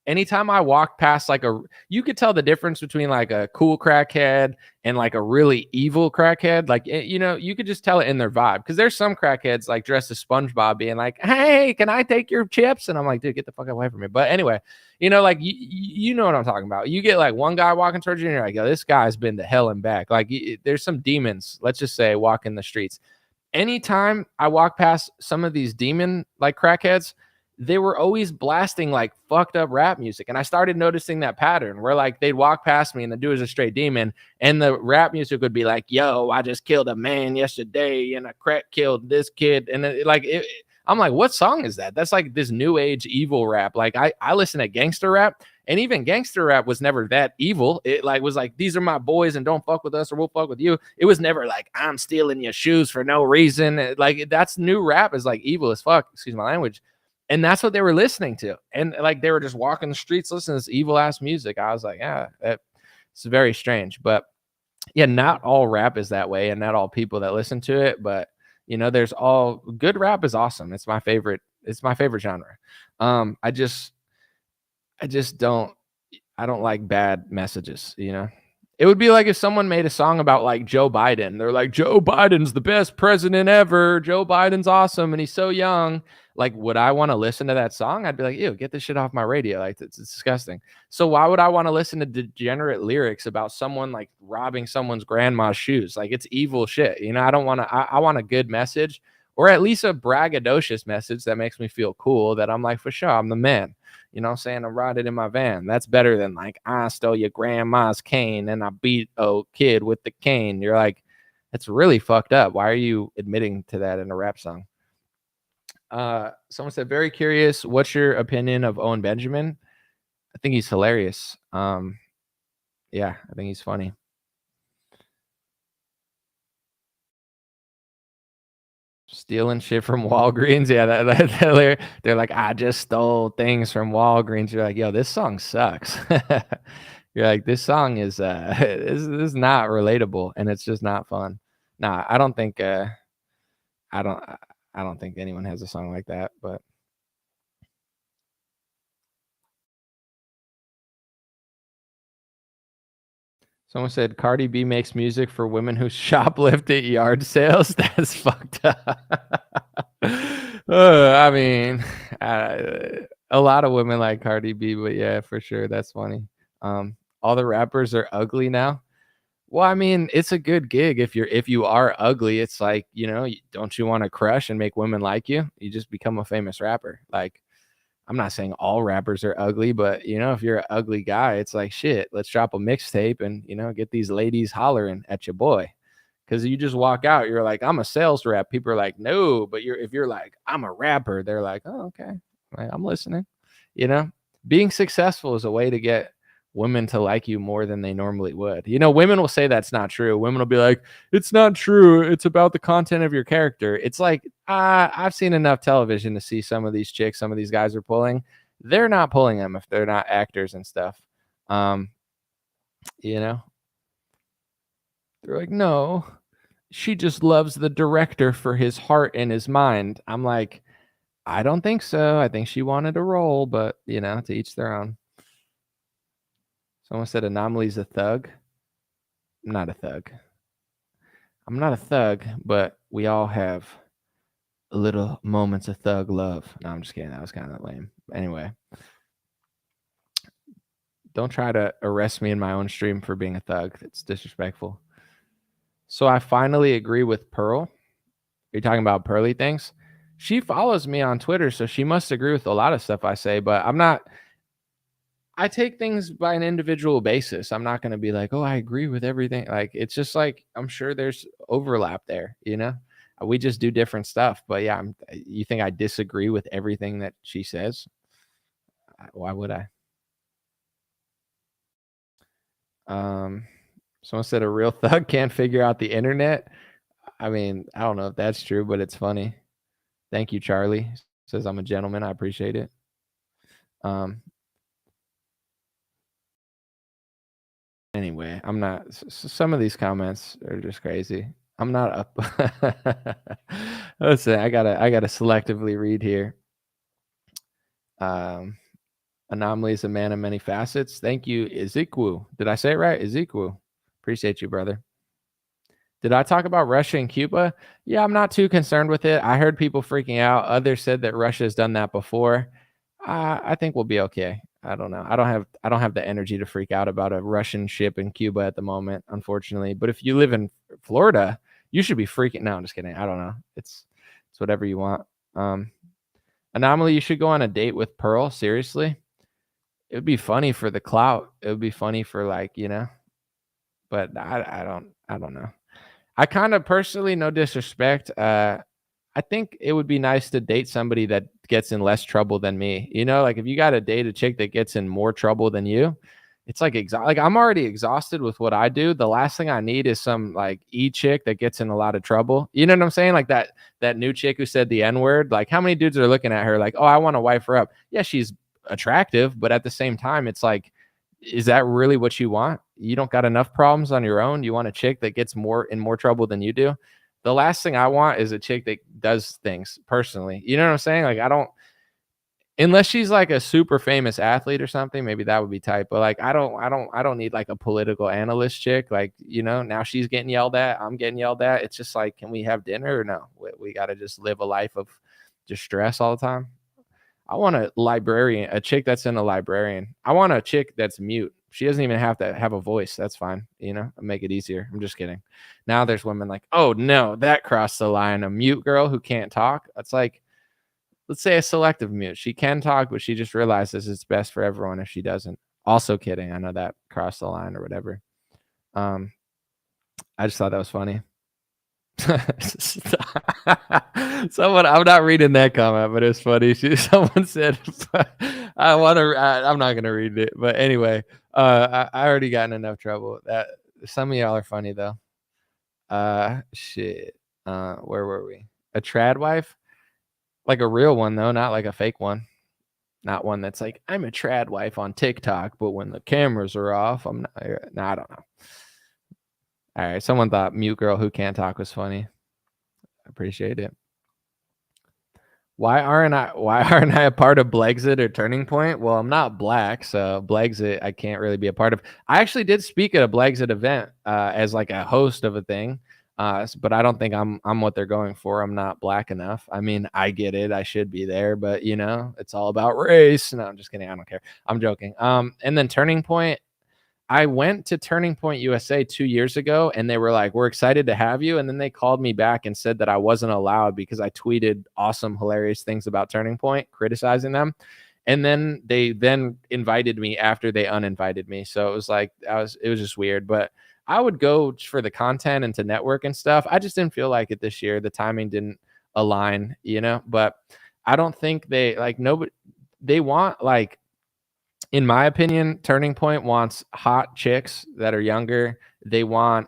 anytime I walked past like you could tell the difference between like a cool crackhead and like a really evil crackhead. Like, you could just tell it in their vibe. Because there's some crackheads like dressed as SpongeBob being like, hey, can I take your chips? And I'm like, dude, get the fuck away from me. But anyway, like you know what I'm talking about. You get like one guy walking towards you and you're like, yo, this guy's been to hell and back. Like there's some demons, let's just say, walking the streets. Anytime I walk past some of these demon like crackheads, they were always blasting like fucked up rap music. And I started noticing that pattern where like they'd walk past me and the dude was a straight demon, and the rap music would be like, yo, I just killed a man yesterday and a crack killed this kid. And I'm like, what song is that? That's like this new age evil rap. Like I listen to gangster rap, and even gangster rap was never that evil. It like was like, these are my boys and don't fuck with us or we'll fuck with you. It was never like, I'm stealing your shoes for no reason. Like that's new rap is like evil as fuck. Excuse my language. And that's what they were listening to. And like they were just walking the streets listening to this evil ass music. I was like, yeah, it's very strange. But yeah, not all rap is that way, and not all people that listen to it. But there's all good rap is awesome. It's my favorite. It's my favorite genre. I just don't like bad messages, It would be like if someone made a song about like Joe Biden. They're like, Joe Biden's the best president ever. Joe Biden's awesome and he's so young. Like, would I want to listen to that song? I'd be like, ew, get this shit off my radio. Like, it's disgusting. So why would I want to listen to degenerate lyrics about someone like robbing someone's grandma's shoes? Like, it's evil shit. I don't want to, I want a good message or at least a braggadocious message that makes me feel cool, that I'm like, for sure, I'm the man. You know what I'm saying? I'm riding in my van. That's better than like, I stole your grandma's cane and I beat a kid with the cane. You're like, that's really fucked up. Why are you admitting to that in a rap song? Someone said, very curious, what's your opinion of Owen Benjamin? I think he's hilarious. Yeah, I think he's funny. Stealing shit from Walgreens. Yeah, they're like, I just stole things from Walgreens. You're like, yo, this song sucks. You're like, this song is this is not relatable, and it's just not fun. Nah, I don't think I don't think anyone has a song like that, but someone said Cardi B makes music for women who shoplift at yard sales. That's fucked up. I mean, a lot of women like Cardi B, but yeah, for sure, that's funny. All the rappers are ugly now. Well, I mean, it's a good gig if you are ugly. It's like, you know, don't you want to crush and make women like you? You just become a famous rapper. Like, I'm not saying all rappers are ugly, but you know, if you're an ugly guy, it's like, shit, let's drop a mixtape and, you know, get these ladies hollering at your boy. Cause you just walk out, you're like, I'm a sales rep. People are like, no, but if you're like, I'm a rapper, they're like, oh, okay. Like, I'm listening. You know, being successful is a way to get women to like you more than they normally would. You know, women will say that's not true. Women will be like, it's not true. It's about the content of your character. It's like, I've seen enough television to see some of these chicks, some of these guys are pulling. They're not pulling them if they're not actors and stuff. You know, they're like, no, she just loves the director for his heart and his mind. I'm like, I don't think so. I think she wanted a role, but you know, to each their own. Someone said Anomaly's a thug. I'm not a thug. I'm not a thug, but we all have little moments of thug love. No, I'm just kidding. That was kind of lame. Anyway, don't try to arrest me in my own stream for being a thug. It's disrespectful. So I finally agree with Pearl. You're talking about Pearly things. She follows me on Twitter, so she must agree with a lot of stuff I say, but I'm not. I take things by an individual basis. I'm not going to be like, oh, I agree with everything. Like, it's just like, I'm sure there's overlap there, you know? We just do different stuff. But yeah, you think I disagree with everything that she says? Why would I? Someone said a real thug can't figure out the internet. I mean, I don't know if that's true, but it's funny. Thank you, Charlie. Says I'm a gentleman. I appreciate it. Anyway, I'm not. Some of these comments are just crazy. I'm not up. Listen, I gotta selectively read here. Anomaly is a man of many facets. Thank you, Ezekiel. Did I say it right? Ezekiel. Appreciate you, brother. Did I talk about Russia and Cuba? Yeah, I'm not too concerned with it. I heard people freaking out. Others said that Russia has done that before. I think we'll be okay. I don't know. I don't have the energy to freak out about a Russian ship in Cuba at the moment, unfortunately. But if you live in Florida, you should be freaking. No, I'm just kidding. I don't know. It's whatever you want. Anomaly, you should go on a date with Pearl. Seriously, it would be funny for the clout. It would be funny for, like, you know. But I don't know. I kind of personally, no disrespect, I think it would be nice to date somebody that gets in less trouble than me. You know, like if you got to date a chick that gets in more trouble than you, it's like like I'm already exhausted with what I do. The last thing I need is some like chick that gets in a lot of trouble. You know what I'm saying? Like that new chick who said the N-word. Like, how many dudes are looking at her like, oh, I want to wife her up? Yeah, she's attractive, but at the same time, it's like, is that really what you want? You don't got enough problems on your own. You want a chick that gets more trouble than you do. The last thing I want is a chick that does things personally. You know what I'm saying? Like, I don't, unless she's like a super famous athlete or something, maybe that would be tight. But like, I don't need like a political analyst chick. Like, you know, now she's getting yelled at. I'm getting yelled at. It's just like, can we have dinner or no? We got to just live a life of just stress all the time. I want a librarian, a chick that's in a librarian. I want a chick that's mute She doesn't even have to have a voice. That's fine. You know, make it easier. I'm just kidding. Now there's women like, oh no, that crossed the line. A mute girl who can't talk. That's like, let's say a selective mute. She can talk, but she just realizes it's best for everyone if she doesn't. Also kidding. I know that crossed the line or whatever. I just thought that was funny. Someone, I'm not reading that comment, but it's funny. Someone said, I'm not gonna read it, but anyway, I already got in enough trouble. That some of y'all are funny though. Shit. Where were we? A trad wife, like a real one though, not like a fake one. Not one that's like, I'm a trad wife on TikTok, but when the cameras are off, I'm not. No, I don't know. All right, someone thought mute girl who can't talk was funny. I appreciate it. Why aren't I a part of Blexit or Turning Point? Well, I'm not black, so Blexit I can't really be a part of. I actually did speak at a Blexit event as like a host of a thing, but I don't think I'm what they're going for. I'm not black enough. I mean, I get it. I should be there, but you know, it's all about race. No, I'm just kidding. I don't care. I'm joking. And then Turning Point. I went to Turning Point USA 2 years ago and they were like, we're excited to have you. And then they called me back and said that I wasn't allowed because I tweeted awesome, hilarious things about Turning Point, criticizing them. And then they invited me after they uninvited me. So it was like, it was just weird, but I would go for the content and to network and stuff. I just didn't feel like it this year. The timing didn't align, you know, but I don't think they want like, in my opinion, Turning Point wants hot chicks that are younger. They want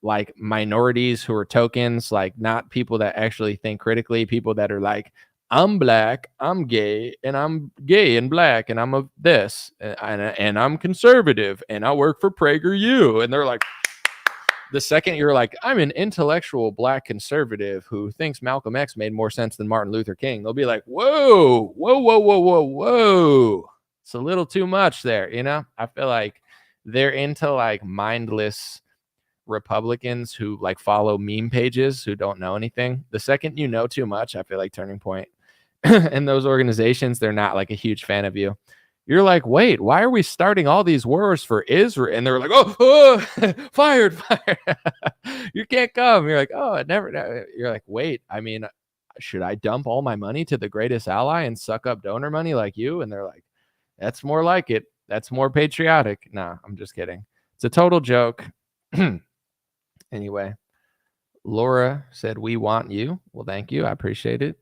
like minorities who are tokens, like not people that actually think critically, people that are like, I'm black, I'm gay, and I'm gay and black, and I'm of this, and I'm conservative, and I work for PragerU. And they're like, the second you're like, I'm an intellectual black conservative who thinks Malcolm X made more sense than Martin Luther King, they'll be like, whoa, whoa, whoa, whoa, whoa, whoa. It's a little too much there, you know? I feel like they're into like mindless Republicans who like follow meme pages who don't know anything. The second you know too much, I feel like Turning Point and those organizations, they're not like a huge fan of you. You're like, wait, why are we starting all these wars for Israel? And they're like, oh fired. You can't come. You're like, oh, it never. You're like, wait, I mean, should I dump all my money to the greatest ally and suck up donor money like you? And they're like, that's more like it. That's more patriotic. Nah, I'm just kidding. It's a total joke. Anyway, Laura said, we want you. Well, thank you. I appreciate it.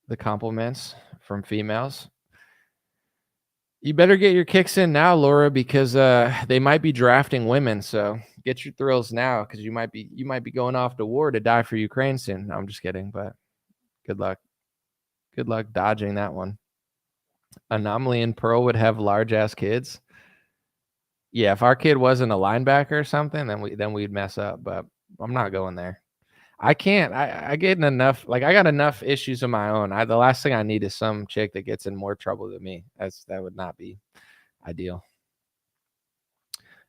The compliments from females. You better get your kicks in now, Laura, because they might be drafting women. So get your thrills now, because you might be going off to war to die for Ukraine soon. No, I'm just kidding, but good luck. Good luck dodging that one. Anomaly and Pearl would have large ass kids. Yeah, if our kid wasn't a linebacker or something, then we'd mess up. But I'm not going there. I can't. I get enough. Like I got enough issues of my own. The last thing I need is some chick that gets in more trouble than me. That would not be ideal.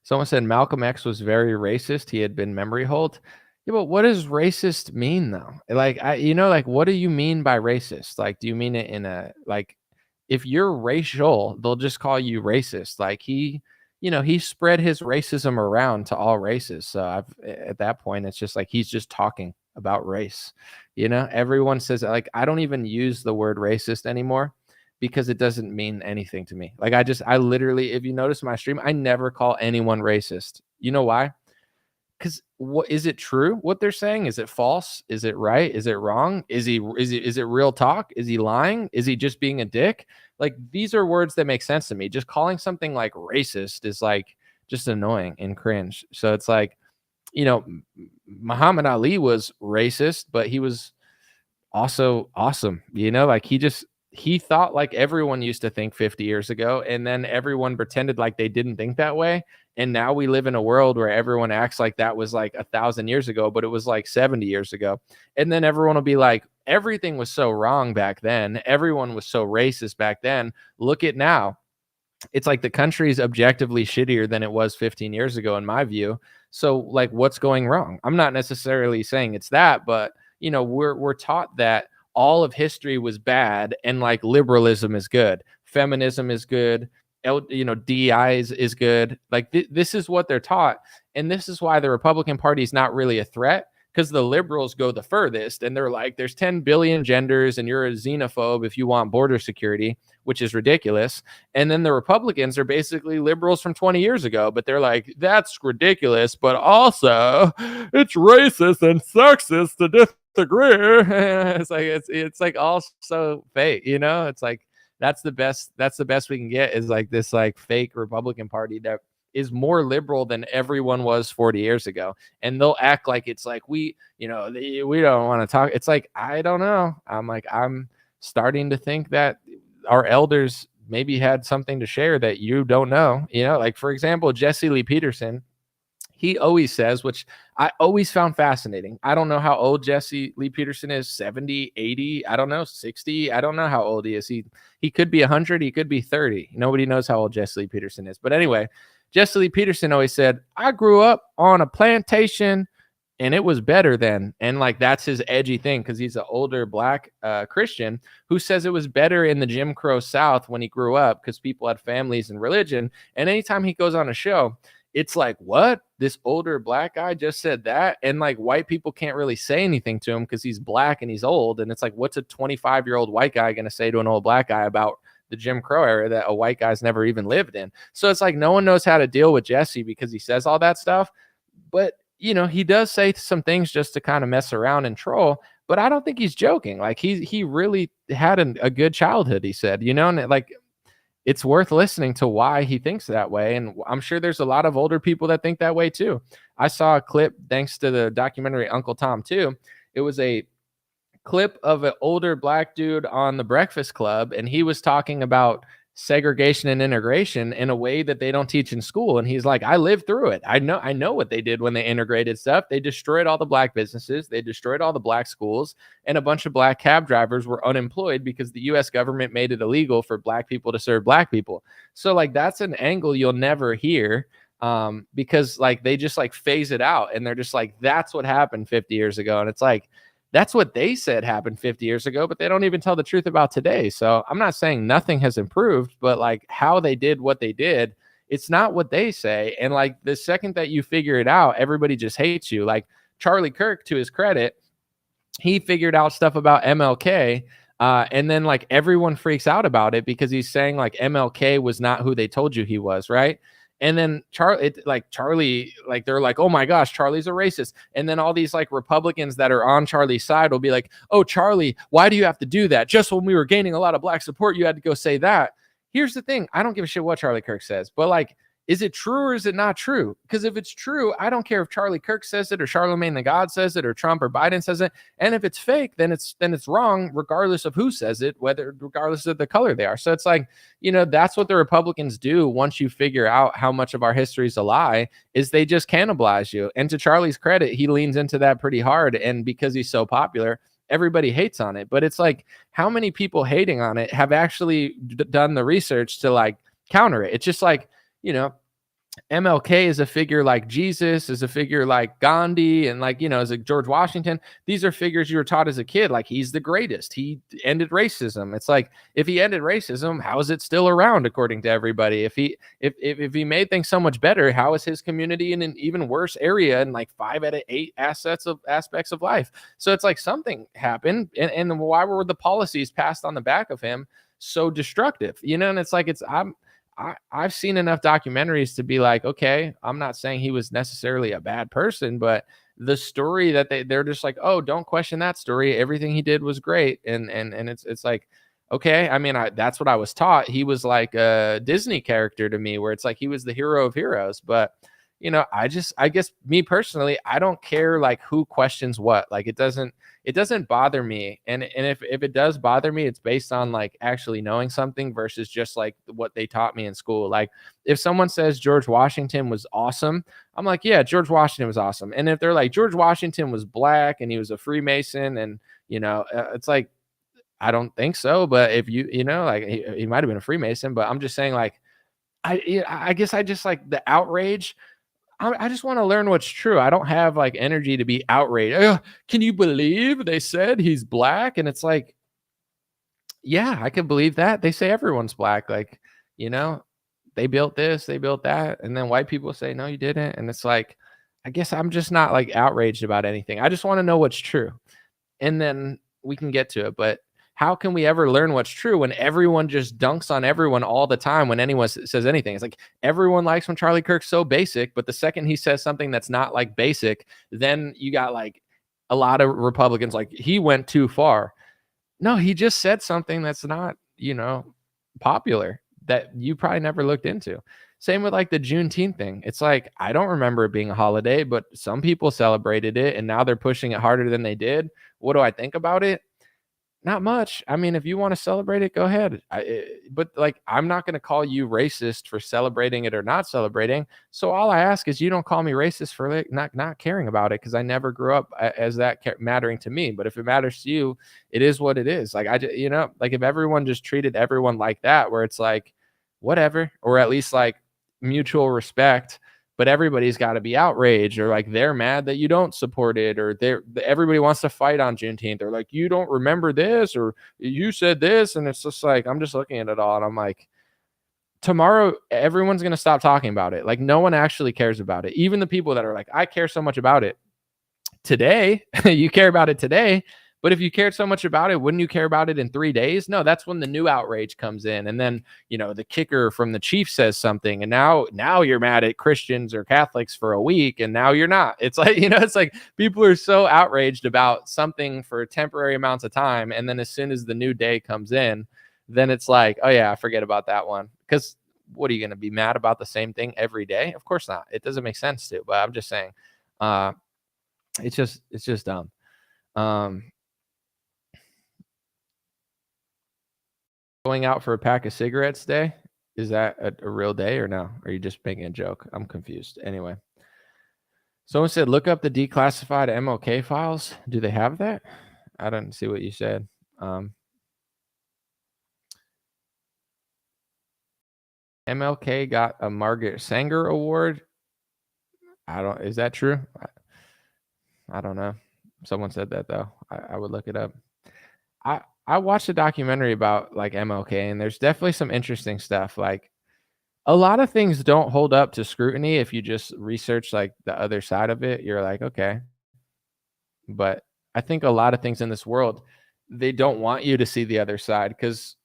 Someone said Malcolm X was very racist. He had been memory hold. Yeah, but what does racist mean though? Like like what do you mean by racist? Like, do you mean it in a like? If you're racial, they'll just call you racist. Like he spread his racism around to all races. So at that point, it's just like, he's just talking about race. Everyone says, like, I don't even use the word racist anymore because it doesn't mean anything to me. Like I literally, if you notice my stream, I never call anyone racist. You know why? Because what is it true? What they're saying? Is it false? Is it right? Is it wrong? Is it real talk? Is he lying? Is he just being a dick? Like, these are words that make sense to me. Just calling something like racist is like just annoying and cringe. So it's like, Muhammad Ali was racist, but he was also awesome. Like he thought like everyone used to think 50 years ago, and then everyone pretended like they didn't think that way. And now we live in a world where everyone acts like that was like 1,000 years ago, but it was like 70 years ago. And then everyone will be like, everything was so wrong back then. Everyone was so racist back then. Look at now. It's like the country's objectively shittier than it was 15 years ago, in my view. So like, what's going wrong? I'm not necessarily saying it's that, but we're taught that all of history was bad and like liberalism is good. Feminism is good. DEI is good. Like this is what they're taught. And this is why the Republican Party is not really a threat, because the liberals go the furthest and they're like, there's 10 billion genders and you're a xenophobe if you want border security, which is ridiculous. And then the Republicans are basically liberals from 20 years ago, but they're like, that's ridiculous, but also it's racist and sexist to disagree. it's like all so fake, it's like that's the best we can get, is like this like fake Republican Party that is more liberal than everyone was 40 years ago. And they'll act like it's like we don't want to talk. It's like, I don't know. I'm starting to think that our elders maybe had something to share that you don't know. Like, for example, Jesse Lee Peterson, he always says, which I always found fascinating. I don't know how old Jesse Lee Peterson is, 70, 80, I don't know, 60. I don't know how old he is. He could be 100, he could be 30. Nobody knows how old Jesse Lee Peterson is. But anyway, Jesse Lee Peterson always said, I grew up on a plantation and it was better then. And like, that's his edgy thing, because he's an older black Christian who says it was better in the Jim Crow South when he grew up, because people had families and religion. And anytime he goes on a show, it's like, what? This older black guy just said that? And like, white people can't really say anything to him because he's black and he's old. And it's like, what's a 25-year-old white guy going to say to an old black guy about the Jim Crow era that a white guy's never even lived in? So it's like, no one knows how to deal with Jesse because he says all that stuff. But, he does say some things just to kind of mess around and troll. But I don't think he's joking. Like, he really had a good childhood, he said, and like, it's worth listening to why he thinks that way. And I'm sure there's a lot of older people that think that way too. I saw a clip, thanks to the documentary Uncle Tom too. It was a clip of an older black dude on The Breakfast Club, and he was talking about segregation and integration in a way that they don't teach in school. And he's like, I lived through it. I know what they did when they integrated stuff. They destroyed all the black businesses. They destroyed all the black schools, and a bunch of black cab drivers were unemployed because the US government made it illegal for black people to serve black people. So like, that's an angle you'll never hear, because like, they just like phase it out. And they're just like, that's what happened 50 years ago. And it's like, that's what they said happened 50 years ago, but they don't even tell the truth about today. So I'm not saying nothing has improved, but like, how they did what they did, it's not what they say. And like, the second that you figure it out, everybody just hates you. Like Charlie Kirk, to his credit, he figured out stuff about MLK. And then like, everyone freaks out about it because he's saying like MLK was not who they told you he was, right? And then Charlie, they're like, oh my gosh, Charlie's a racist. And then all these like Republicans that are on Charlie's side will be like, oh, Charlie, why do you have to do that? Just when we were gaining a lot of black support, you had to go say that. Here's the thing. I don't give a shit what Charlie Kirk says, but like, is it true or is it not true? Because if it's true, I don't care if Charlie Kirk says it or Charlemagne the God says it or Trump or Biden says it. And if it's fake, then it's wrong, regardless of who says it, regardless of the color they are. So it's like, that's what the Republicans do. Once you figure out how much of our history is a lie, is they just cannibalize you. And to Charlie's credit, he leans into that pretty hard. And because he's so popular, everybody hates on it. But it's like, how many people hating on it have actually done the research to like counter it? It's just like, MLK is a figure like Jesus, is a figure like Gandhi, and like, as a George Washington. These are figures you were taught as a kid, like he's the greatest. He ended racism. It's like, if he ended racism, how is it still around according to everybody? If he made things so much better, how is his community in an even worse area in like 5 out of 8 aspects of life? So it's like, something happened, and why were the policies passed on the back of him so destructive? And it's like, I've seen enough documentaries to be like, okay, I'm not saying he was necessarily a bad person, but the story that they're just like, oh, don't question that story. Everything he did was great. And it's like, okay, I mean, that's what I was taught. He was like a Disney character to me, where it's like he was the hero of heroes. But I guess me personally, I don't care like who questions what. Like, it doesn't bother me. And if it does bother me, it's based on like actually knowing something versus just like what they taught me in school. Like, if someone says George Washington was awesome, I'm like, yeah, George Washington was awesome. And if they're like, George Washington was black and he was a Freemason, and it's like, I don't think so. But if like he might have been a Freemason, but I'm just saying, like, I guess I just like the outrage. I just want to learn what's true. I don't have like energy to be outraged. Oh, can you believe they said he's black? And it's like, yeah, I can believe that. They say everyone's black. Like, they built this, they built that. And then white people say, no, you didn't. And it's like, I guess I'm just not like outraged about anything. I just want to know what's true. And then we can get to it. But how can we ever learn what's true when everyone just dunks on everyone all the time when anyone says anything? It's like everyone likes when Charlie Kirk's so basic, but the second he says something that's not like basic, then you got like a lot of Republicans like he went too far. No, he just said something that's not, popular that you probably never looked into. Same with like the Juneteenth thing. It's like, I don't remember it being a holiday, but some people celebrated it and now they're pushing it harder than they did. What do I think about it? Not much. I mean, if you want to celebrate it, go ahead. But like, I'm not going to call you racist for celebrating it or not celebrating. So all I ask is you don't call me racist for like not caring about it, because I never grew up as that mattering to me. But if it matters to you, it is what it is. Like like if everyone just treated everyone like that, where it's like whatever, or at least like mutual respect. But everybody's got to be outraged, or like they're mad that you don't support it, or everybody wants to fight on Juneteenth. They're like, you don't remember this, or you said this. And it's just like, I'm just looking at it all and I'm like, tomorrow, everyone's going to stop talking about it. Like no one actually cares about it. Even the people that are like, I care so much about it today, you care about it today. But if you cared so much about it, wouldn't you care about it in 3 days? No, that's when the new outrage comes in. And then, the kicker from the chief says something. And now you're mad at Christians or Catholics for a week. And now you're not. It's like, it's like people are so outraged about something for temporary amounts of time. And then as soon as the new day comes in, then it's like, oh yeah, I forget about that one. Because what are you going to be mad about the same thing every day? Of course not. It doesn't make sense to. But I'm just saying, it's just dumb. Going out for a pack of cigarettes day, is that a real day or no? Or are you just making a joke? I'm confused. Anyway, someone said look up the declassified MLK files. Do they have that? I didn't see what you said. MLK got a Margaret Sanger Award. Is that true? I don't know. Someone said that though. I would look it up. I watched a documentary about like MLK, and there's definitely some interesting stuff. Like a lot of things don't hold up to scrutiny if you just research like the other side of it. You're like, okay. But I think a lot of things in this world, they don't want you to see the other side, because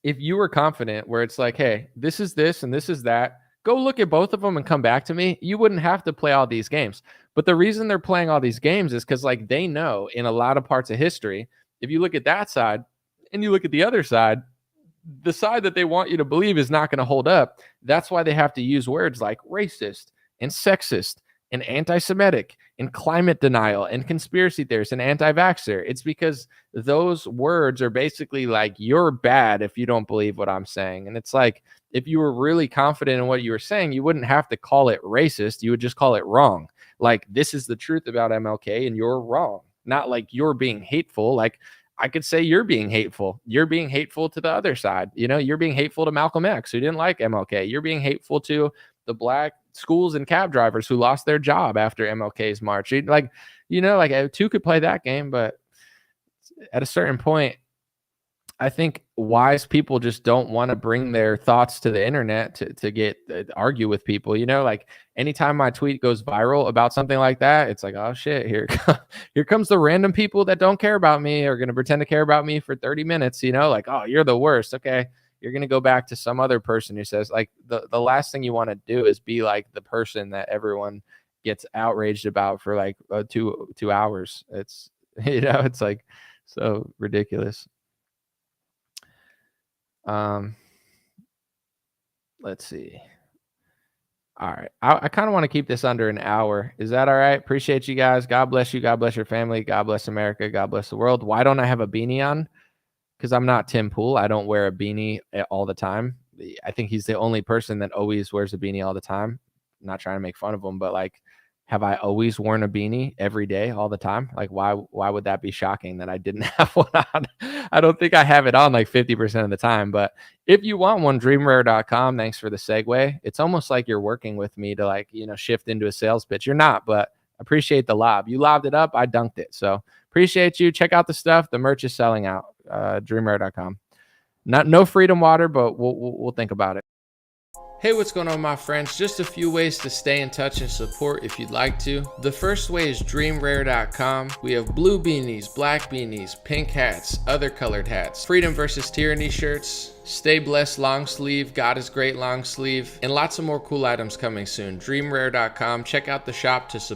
if you were confident where it's like, hey, this is this and this is that, go look at both of them and come back to me, you wouldn't have to play all these games. But the reason they're playing all these games is because like they know in a lot of parts of history, if you look at that side and you look at the other side, the side that they want you to believe is not going to hold up. That's why they have to use words like racist and sexist and anti-Semitic and climate denial and conspiracy theorist and anti-vaxxer. It's because those words are basically like, you're bad if you don't believe what I'm saying. And it's like, if you were really confident in what you were saying, you wouldn't have to call it racist. You would just call it wrong. Like, this is the truth about MLK and you're wrong. Not like you're being hateful. Like I could say you're being hateful. You're being hateful to the other side. You're being hateful to Malcolm X, who didn't like MLK. You're being hateful to the black schools and cab drivers who lost their job after MLK's march. Like two could play that game, but at a certain point, I think wise people just don't want to bring their thoughts to the internet to get argue with people. Like anytime my tweet goes viral about something like that, it's like, oh shit, here comes the random people that don't care about me are going to pretend to care about me for 30 minutes. Like, oh, you're the worst. Okay, you're going to go back to some other person who says, like, the last thing you want to do is be like the person that everyone gets outraged about for like 2 hours. It's it's like so ridiculous. Let's see. All right. I kind of want to keep this under an hour. Is that all right? Appreciate you guys. God bless you. God bless your family. God bless America. God bless the world. Why don't I have a beanie on? Because I'm not Tim Pool. I don't wear a beanie all the time. I think he's the only person that always wears a beanie all the time. I'm not trying to make fun of him, but like, have I always worn a beanie every day all the time? Like, why would that be shocking that I didn't have one on? I don't think I have it on like 50% of the time. But if you want one, dreamrare.com. Thanks for the segue. It's almost like you're working with me to like, shift into a sales pitch. You're not, but appreciate the lob. You lobbed it up. I dunked it. So appreciate you. Check out the stuff. The merch is selling out. Dreamrare.com. No freedom water, but we'll think about it. Hey, what's going on, my friends? Just a few ways to stay in touch and support if you'd like to. The first way is dreamrare.com. We have blue beanies, black beanies, pink hats, other colored hats, freedom versus tyranny shirts, stay blessed long sleeve, God is great long sleeve, and lots of more cool items coming soon. Dreamrare.com. Check out the shop to support.